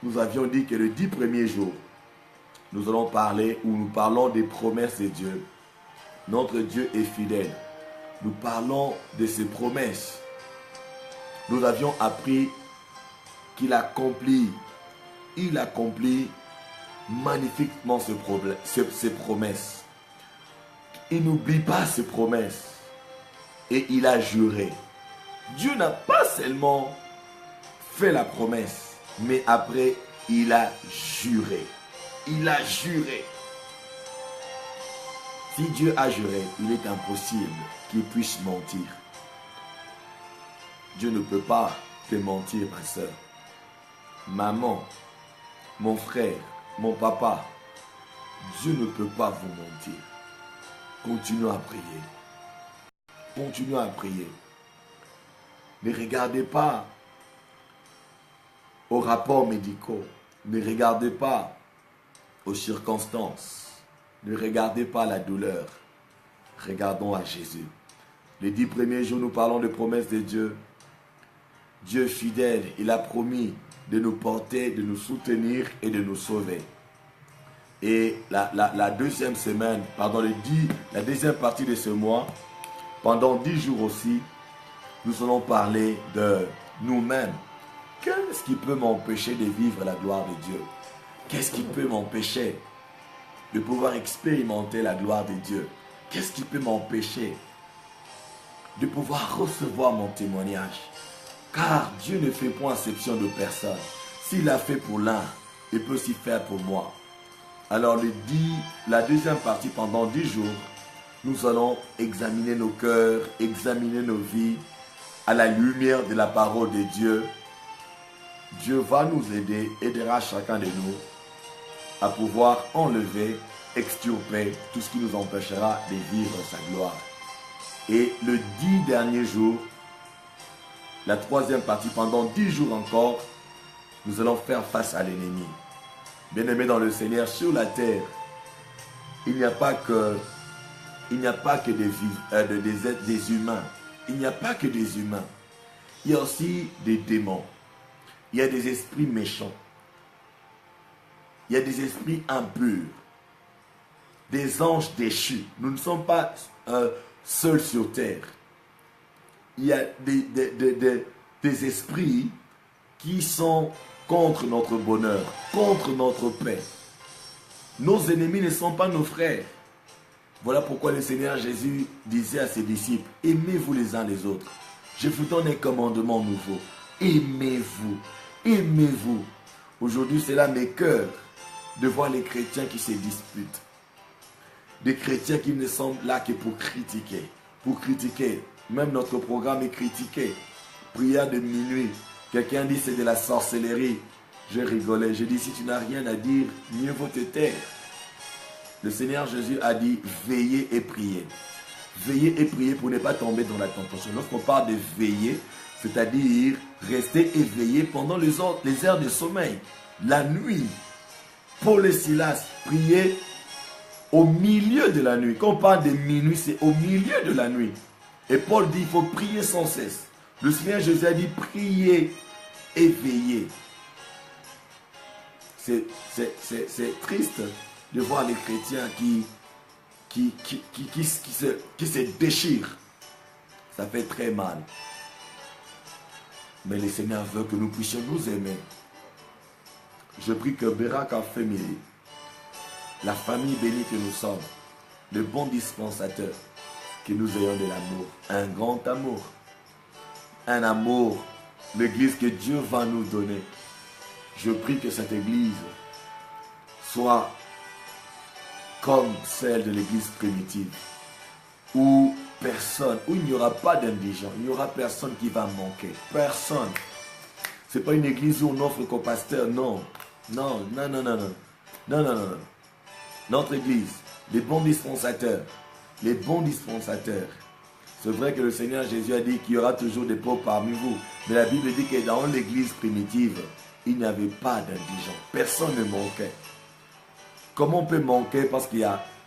S1: Nous avions dit que les 10 premiers jours, nous allons parler, ou nous parlons des promesses de Dieu. Notre Dieu est fidèle. Nous parlons de ses promesses. Nous avions appris qu'il accomplit, il accomplit magnifiquement ses promesses. Il n'oublie pas ses promesses. Et il a juré. Dieu n'a pas seulement fait la promesse, mais après, il a juré. Il a juré. Si Dieu a juré, il est impossible qu'il puisse mentir. Dieu ne peut pas te mentir, ma soeur. Maman, mon frère, mon papa, Dieu ne peut pas vous mentir. Continuez à prier. Continuez à prier. Ne regardez pas aux rapports médicaux. Ne regardez pas aux circonstances. Ne regardez pas la douleur. Regardons à Jésus. Les 10 premiers jours, nous parlons de promesses de Dieu. Dieu fidèle, il a promis de nous porter, de nous soutenir et de nous sauver. Et la deuxième semaine, la deuxième partie de ce mois, pendant 10 jours aussi, nous allons parler de nous-mêmes. Qu'est-ce qui peut m'empêcher de vivre la gloire de Dieu? Qu'est-ce qui peut m'empêcher de pouvoir expérimenter la gloire de Dieu? Qu'est-ce qui peut m'empêcher de pouvoir recevoir mon témoignage? Car Dieu ne fait point exception de personne. S'il a fait pour l'un, il peut aussi faire pour moi. Alors la deuxième partie, pendant 10 jours, nous allons examiner nos cœurs, examiner nos vies à la lumière de la parole de Dieu. Dieu va nous aider, aidera chacun de nous à pouvoir enlever, extirper tout ce qui nous empêchera de vivre sa gloire. Et le 10 derniers jours, la troisième partie, pendant 10 jours encore, nous allons faire face à l'ennemi. Bien-aimés dans le Seigneur, sur la terre, il n'y a pas que des humains. Il n'y a pas que des humains. Il y a aussi des démons. Il y a des esprits méchants. Il y a des esprits impurs. Des anges déchus. Nous ne sommes pas seuls sur terre. Il y a des esprits qui sont contre notre bonheur, contre notre paix. Nos ennemis ne sont pas nos frères. Voilà pourquoi le Seigneur Jésus disait à ses disciples, aimez-vous les uns les autres. Je vous donne un commandement nouveau. Aimez-vous. Aimez-vous. Aujourd'hui, c'est là mes cœurs de voir les chrétiens qui se disputent. Des chrétiens qui ne sont là que pour critiquer. Pour critiquer. Même notre programme est critiqué. Prière de minuit. Quelqu'un dit c'est de la sorcellerie. Je rigolais. Je dis si tu n'as rien à dire, mieux vaut te taire. Le Seigneur Jésus a dit veillez et priez. Veillez et priez pour ne pas tomber dans la tentation. Lorsqu'on parle de veiller, c'est-à-dire rester éveillé pendant les heures de sommeil. La nuit. Paul et Silas priaient au milieu de la nuit. Quand on parle de minuit, c'est au milieu de la nuit. Et Paul dit il faut prier sans cesse. Le Seigneur Jésus a dit priez et veillez. C'est triste de voir les chrétiens qui se déchirent. Ça fait très mal. Mais le Seigneur veut que nous puissions nous aimer. Je prie que Beraka Family, la famille bénie que nous sommes, le bon dispensateur, que nous ayons de l'amour, un grand amour. Un amour, l'église que Dieu va nous donner. Je prie que cette église soit comme celle de l'église primitive, où il n'y aura pas d'indigents, il n'y aura personne qui va manquer. Personne. Ce n'est pas une église où on offre qu'au pasteur, non. Non. Notre église, les bons dispensateurs. C'est vrai que le Seigneur Jésus a dit qu'il y aura toujours des pauvres parmi vous. Mais la Bible dit que dans l'église primitive, il n'y avait pas d'indigents. Personne ne manquait. Comment on peut manquer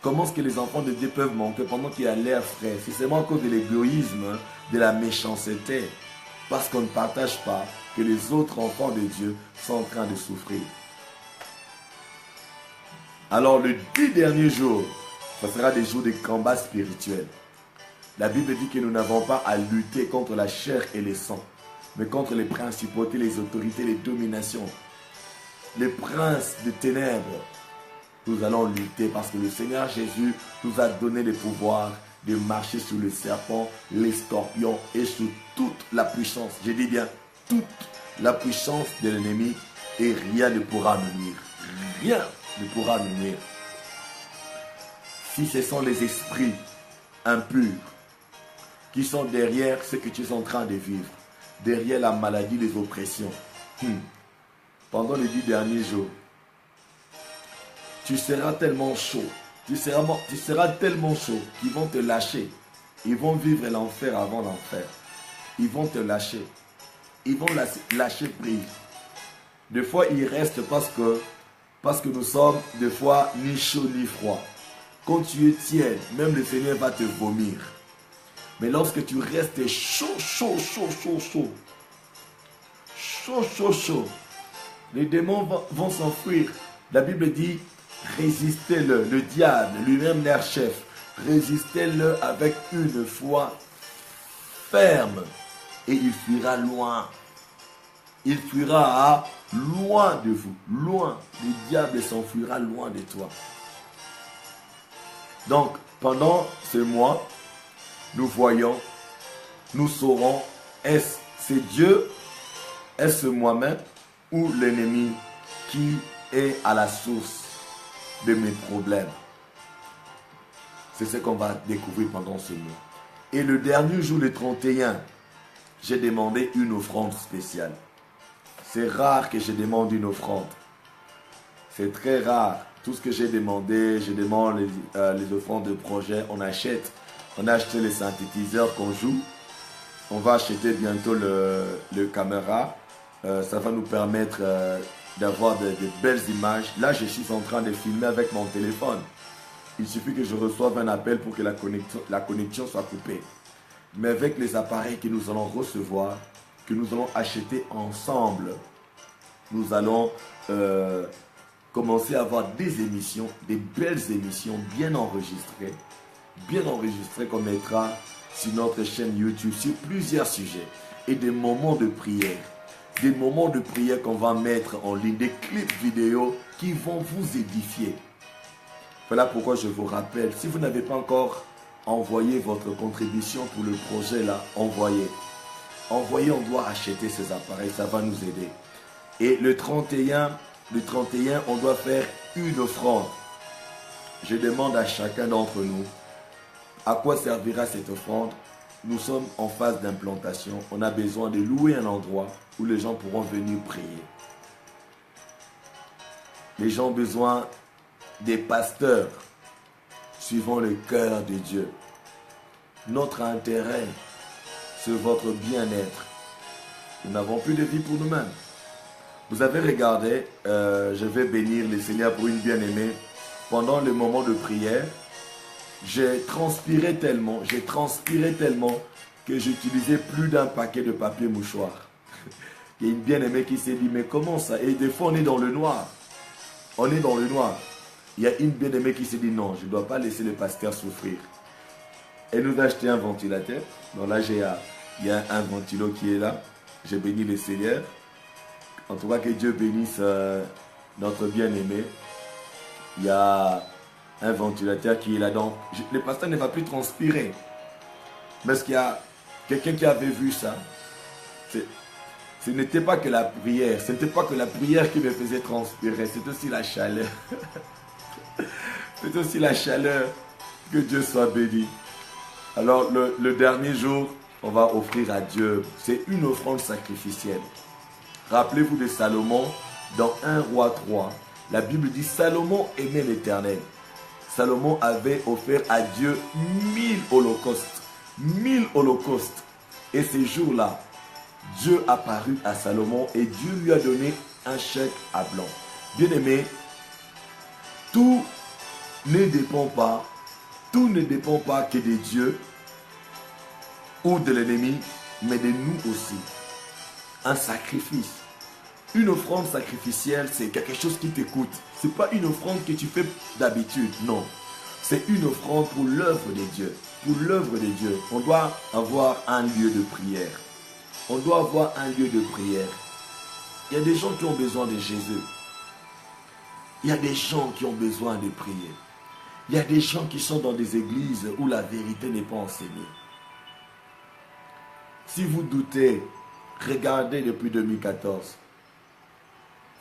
S1: comment est-ce que les enfants de Dieu peuvent manquer pendant qu'il y a l'air frais? C'est seulement à cause de l'égoïsme, de la méchanceté. Parce qu'on ne partage pas que les autres enfants de Dieu sont en train de souffrir. Alors les 10 derniers jours, ce sera des jours de combat spirituel. La Bible dit que nous n'avons pas à lutter contre la chair et le sang, mais contre les principautés, les autorités, les dominations, les princes de ténèbres. Nous allons lutter parce que le Seigneur Jésus nous a donné le pouvoir de marcher sur le serpent, les scorpions et sur toute la puissance. Je dis bien toute la puissance de l'ennemi et rien ne pourra nous nuire. Rien ne pourra nous nuire. Si ce sont les esprits impurs qui sont derrière ce que tu es en train de vivre, derrière la maladie, les oppressions, pendant les 10 derniers jours, tu seras tellement chaud, tu seras tellement chaud qu'ils vont te lâcher. Ils vont vivre l'enfer avant l'enfer. Ils vont te lâcher. Ils vont lâcher prise. Des fois, ils restent parce que nous sommes des fois ni chaud ni froid. Quand tu es tiède, même le Seigneur va te vomir. Mais lorsque tu restes chaud, les démons vont s'enfuir. La Bible dit, résistez-le. Le diable, lui-même leur chef, résistez-le avec une foi ferme et il fuira loin. Il fuira loin de vous, loin. Le diable s'enfuira loin de toi. Donc, pendant ce mois, nous voyons, nous saurons, est-ce c'est Dieu, est-ce moi-même ou l'ennemi qui est à la source de mes problèmes. C'est ce qu'on va découvrir pendant ce mois. Et le dernier jour, le 31, j'ai demandé une offrande spéciale. C'est rare que je demande une offrande. C'est très rare. Tout ce que j'ai demandé, je demande les offrandes de projet. On a acheté les synthétiseurs qu'on joue. On va acheter bientôt le caméra. Ça va nous permettre d'avoir de belles images. Là, je suis en train de filmer avec mon téléphone. Il suffit que je reçoive un appel pour que la connexion soit coupée. Mais avec les appareils que nous allons recevoir, que nous allons acheter ensemble, nous allons commencer à avoir des émissions, des belles émissions bien enregistrées qu'on mettra sur notre chaîne YouTube sur plusieurs sujets et des moments de prière. Des moments de prière qu'on va mettre en ligne, des clips vidéo qui vont vous édifier. Voilà pourquoi je vous rappelle, si vous n'avez pas encore envoyé votre contribution pour le projet là, envoyez. Envoyez, on doit acheter ces appareils, ça va nous aider. Et le 31, on doit faire une offrande. Je demande à chacun d'entre nous, à quoi servira cette offrande? Nous sommes en phase d'implantation. On a besoin de louer un endroit où les gens pourront venir prier. Les gens ont besoin des pasteurs suivant le cœur de Dieu. Notre intérêt, c'est votre bien-être. Nous n'avons plus de vie pour nous-mêmes. Vous avez regardé, je vais bénir le Seigneur pour une bien-aimée. Pendant le moment de prière, j'ai transpiré tellement que j'utilisais plus d'un paquet de papier mouchoir. Il y a une bien-aimée qui s'est dit, mais comment ça? Et des fois, on est dans le noir. Il y a une bien-aimée qui s'est dit, non, je ne dois pas laisser le pasteur souffrir. Elle nous a acheté un ventilateur. Donc là, il y a un ventilo qui est là. J'ai béni le Seigneur. En tout cas, que Dieu bénisse notre bien-aimé. Il y a un ventilateur qui est là. Donc, le pasteur ne va plus transpirer. Mais est-ce qu'il y a quelqu'un qui avait vu ça? Ce n'était pas que la prière. Ce n'était pas que la prière qui me faisait transpirer. C'est aussi la chaleur. C'est aussi la chaleur. Que Dieu soit béni. Alors, le dernier jour, on va offrir à Dieu. C'est une offrande sacrificielle. Rappelez-vous de Salomon dans 1 Roi 3. La Bible dit Salomon aimait l'Éternel. Salomon avait offert à Dieu 1000 holocaustes. 1000 holocaustes. Et ces jours-là, Dieu apparut à Salomon et Dieu lui a donné un chèque à blanc. Bien-aimé, tout ne dépend pas que de Dieu ou de l'ennemi, mais de nous aussi. Un sacrifice. Une offrande sacrificielle, c'est quelque chose qui t'écoute. Ce n'est pas une offrande que tu fais d'habitude, non. C'est une offrande pour l'œuvre de Dieu. Pour l'œuvre de Dieu, on doit avoir un lieu de prière. On doit avoir un lieu de prière. Il y a des gens qui ont besoin de Jésus. Il y a des gens qui ont besoin de prier. Il y a des gens qui sont dans des églises où la vérité n'est pas enseignée. Si vous doutez, regardez depuis 2014.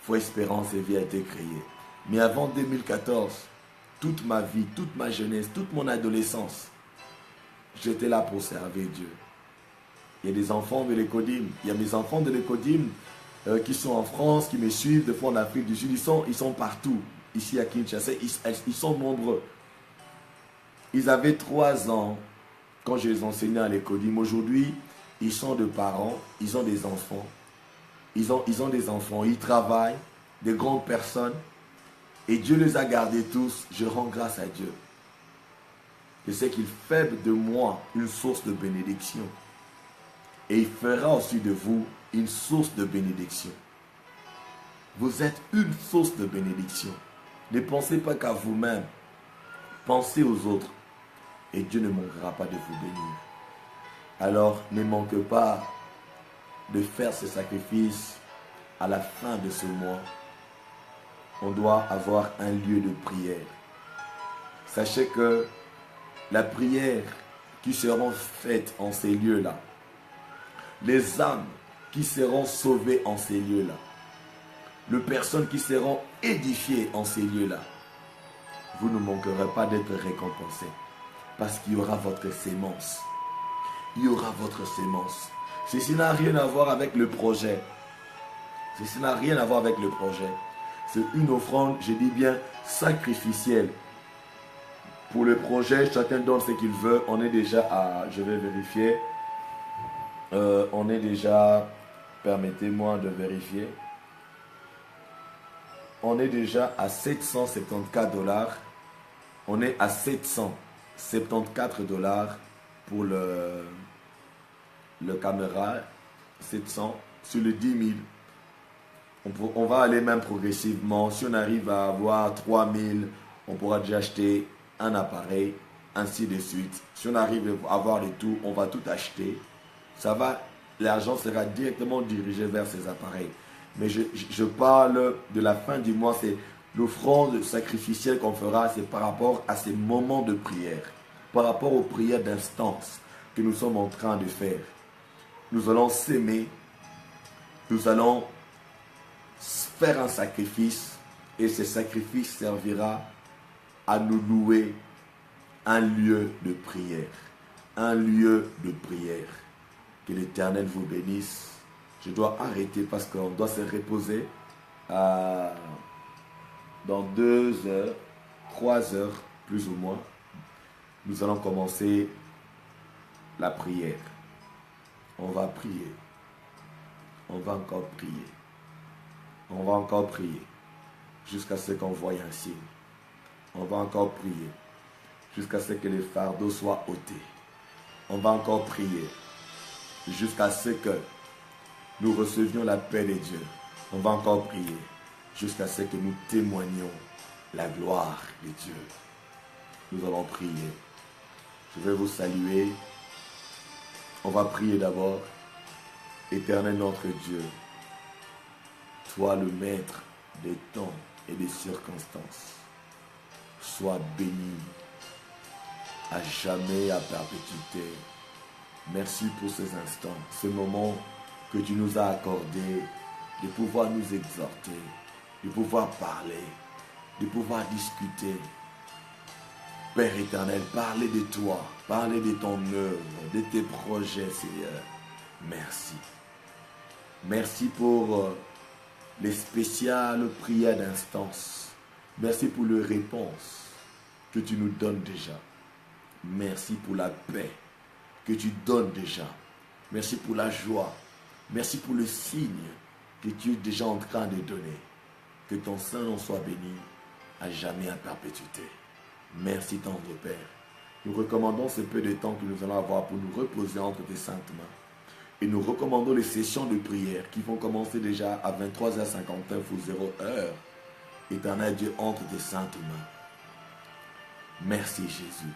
S1: Foi Espérance et Vie a été créée. Mais avant 2014, toute ma vie, toute ma jeunesse, toute mon adolescence, j'étais là pour servir Dieu. Il y a des enfants de l'Écodim. Il y a mes enfants de l'Écodim qui sont en France, qui me suivent, des fois en Afrique du Sud. Ils sont partout. Ici à Kinshasa, ils sont nombreux. Ils avaient 3 ans quand je les enseignais à l'Écodim. Aujourd'hui, ils sont de parents, ils ont des enfants. Ils ont des enfants, ils travaillent, des grandes personnes. Et Dieu les a gardés tous. Je rends grâce à Dieu. Je sais qu'il fait de moi une source de bénédiction. Et il fera aussi de vous une source de bénédiction. Vous êtes une source de bénédiction. Ne pensez pas qu'à vous-même. Pensez aux autres. Et Dieu ne manquera pas de vous bénir. Alors, ne manquez pas de faire ce sacrifice à la fin de ce mois. On doit avoir un lieu de prière. Sachez que la prière qui seront faites en ces lieux-là, les âmes qui seront sauvées en ces lieux-là, les personnes qui seront édifiées en ces lieux-là, vous ne manquerez pas d'être récompensés. Parce qu'il y aura votre sémence. Il y aura votre sémence. Ceci n'a rien à voir avec le projet. Ceci n'a rien à voir avec le projet. C'est une offrande, je dis bien, sacrificielle. Pour le projet, chacun donne ce qu'il veut. On est déjà à, je vais vérifier. On est déjà, permettez-moi de vérifier. On est déjà à 774 $. On est à 774 $ pour le caméra. 700 sur le 10 000. On va aller même progressivement. Si on arrive à avoir 3 000, on pourra déjà acheter un appareil, ainsi de suite. Si on arrive à avoir le tout, on va tout acheter. Ça va, l'argent sera directement dirigé vers ces appareils. Mais je parle de la fin du mois, c'est l'offrande sacrificielle qu'on fera, c'est par rapport à ces moments de prière, par rapport aux prières d'instance que nous sommes en train de faire. Nous allons s'aimer, nous allons faire un sacrifice et ce sacrifice servira à nous louer un lieu de prière. Un lieu de prière. Que l'Éternel vous bénisse. Je dois arrêter parce qu'on doit se reposer dans 2 heures, 3 heures plus ou moins. Nous allons commencer la prière. On va prier. On va encore prier. On va encore prier jusqu'à ce qu'on voie un signe. On va encore prier jusqu'à ce que les fardeaux soient ôtés. On va encore prier jusqu'à ce que nous recevions la paix de Dieu. On va encore prier jusqu'à ce que nous témoignions la gloire de Dieu. Nous allons prier. Je vais vous saluer. On va prier d'abord. Éternel notre Dieu, toi le maître des temps et des circonstances, sois béni à jamais, à perpétuité. Merci pour ces instants, ce moment que tu nous as accordé, de pouvoir nous exhorter, de pouvoir parler, de pouvoir discuter. Père éternel, parler de toi, parler de ton œuvre, de tes projets, Seigneur. Merci. Merci pour les spéciales prières d'instance. Merci pour les réponses que tu nous donnes déjà. Merci pour la paix que tu donnes déjà. Merci pour la joie. Merci pour le signe que tu es déjà en train de donner. Que ton Saint-Nom soit béni à jamais, à perpétuité. Merci tendre Père. Nous recommandons ce peu de temps que nous allons avoir pour nous reposer entre tes saintes mains. Et nous recommandons les sessions de prière qui vont commencer déjà à 23h59 ou 0h. Éternel Dieu, entre tes saintes mains. Merci Jésus.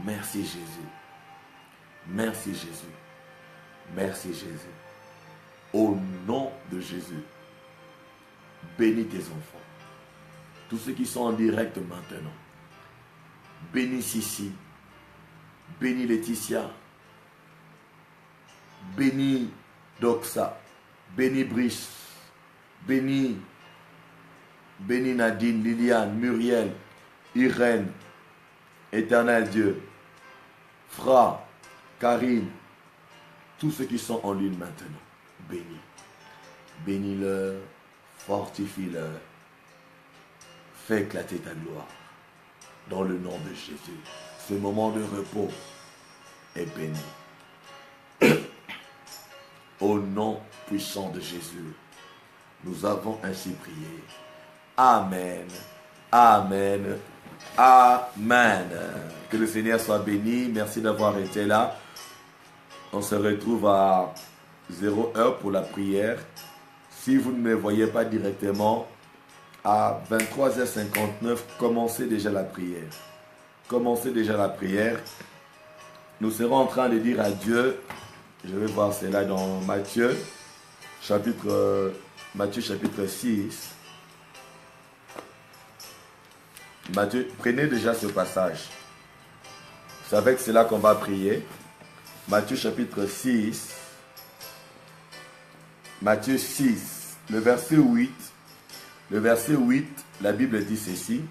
S1: Merci Jésus. Merci Jésus. Merci Jésus. Au nom de Jésus, bénis tes enfants. Tous ceux qui sont en direct maintenant. Bénis Sissi. Bénis Laetitia. Bénis Doxa. Bénis Brice. Bénis Nadine, Liliane, Muriel, Irène, Éternel Dieu, Fra, Karine, tous ceux qui sont en ligne maintenant, bénis. Bénis-leur, fortifie-leur, fais éclater ta gloire dans le nom de Jésus. Ce moment de repos est béni. Au nom puissant de Jésus, nous avons ainsi prié. Amen. Amen. Amen. Que le Seigneur soit béni. Merci d'avoir été là. On se retrouve à 0h pour la prière. Si vous ne me voyez pas directement, à 23h59, commencez déjà la prière. Commencez déjà la prière. Nous serons en train de dire à Dieu, je vais voir cela dans Matthieu chapitre 6. Matthieu, prenez déjà ce passage. C'est avec cela qu'on va prier. Matthieu chapitre 6. Matthieu 6, le verset 8. Le verset 8, la Bible dit ceci.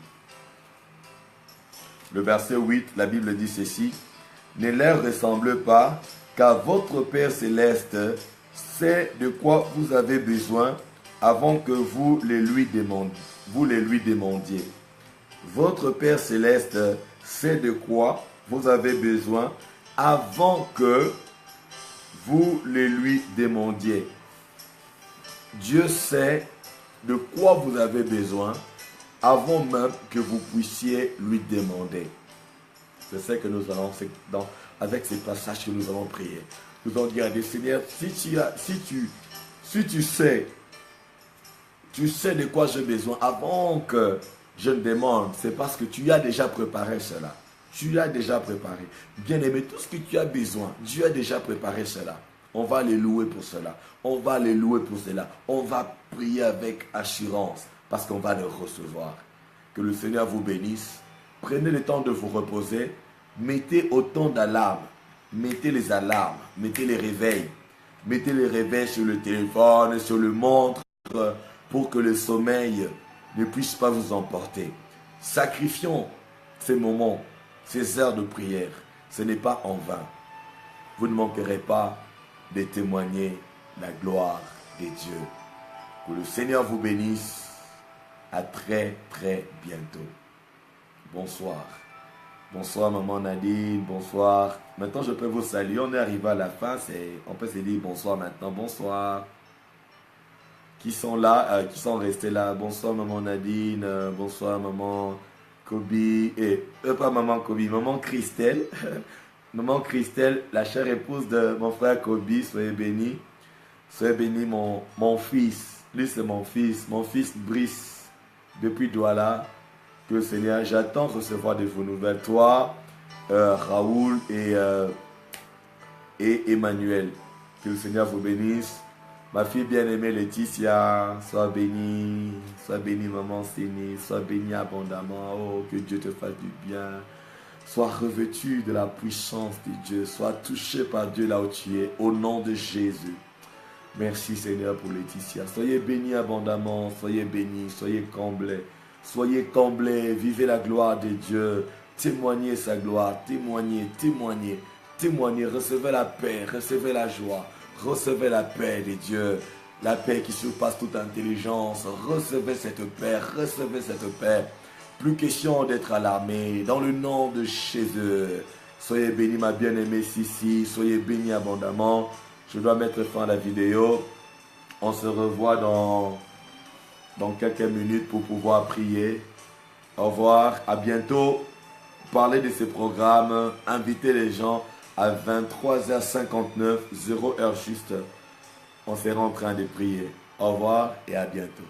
S1: Le verset 8, la Bible dit ceci. Ne leur ressemble pas, car votre Père céleste sait de quoi vous avez besoin avant que vous les lui demandiez. Votre Père céleste sait de quoi vous avez besoin avant que vous les lui demandiez. Dieu sait de quoi vous avez besoin avant même que vous puissiez lui demander. C'est ce que nous allons, avec ces passages que nous allons prier. Nous allons dire à Dieu, Seigneur, si tu sais de quoi j'ai besoin avant que je ne demande, c'est parce que tu as déjà préparé cela. Tu as déjà préparé. Bien-aimé, tout ce que tu as besoin, Dieu a déjà préparé cela. On va les louer pour cela. On va les louer pour cela. On va prier avec assurance parce qu'on va le recevoir. Que le Seigneur vous bénisse. Prenez le temps de vous reposer. Mettez autant d'alarmes. Mettez les alarmes. Mettez les réveils. Mettez les réveils sur le téléphone, sur le montre pour que le sommeil ne puisse pas vous emporter. Sacrifions ces moments, ces heures de prière. Ce n'est pas en vain. Vous ne manquerez pas de témoigner la gloire de Dieu. Que le Seigneur vous bénisse. À très très bientôt. Bonsoir. Bonsoir maman Nadine, bonsoir. Maintenant je peux vous saluer, on est arrivé à la fin, on peut se dire bonsoir maintenant, bonsoir. Qui sont là, qui sont restés là, bonsoir maman Nadine, bonsoir maman Kobe, et pas maman Kobe, maman Christelle. Maman Christelle, la chère épouse de mon frère Kobe, soyez bénis. Soyez bénis mon fils, lui c'est mon fils Brice, depuis Douala. Que le Seigneur, j'attends recevoir de vos nouvelles. Toi, Raoul et Emmanuel. Que le Seigneur vous bénisse. Ma fille bien-aimée Laetitia, sois bénie maman Séné, sois bénie abondamment. Oh, que Dieu te fasse du bien. Sois revêtu de la puissance de Dieu. Sois touché par Dieu là où tu es. Au nom de Jésus. Merci Seigneur pour Laetitia. Soyez bénis abondamment. Soyez bénis. Soyez comblés. Soyez comblés. Vivez la gloire de Dieu. Témoignez sa gloire. Témoignez. Recevez la paix. Recevez la joie. Recevez la paix de Dieu. La paix qui surpasse toute intelligence. Recevez cette paix. Recevez cette paix. Plus question d'être alarmé. Dans le nom de Jésus. Soyez bénis ma bien-aimée Sissi. Soyez bénis abondamment. Je dois mettre fin à la vidéo. On se revoit dans quelques minutes pour pouvoir prier. Au revoir. À bientôt. Parlez de ces programmes. Invitez les gens. à 23h59, 0 heure juste, on sera en train de prier. Au revoir et à bientôt.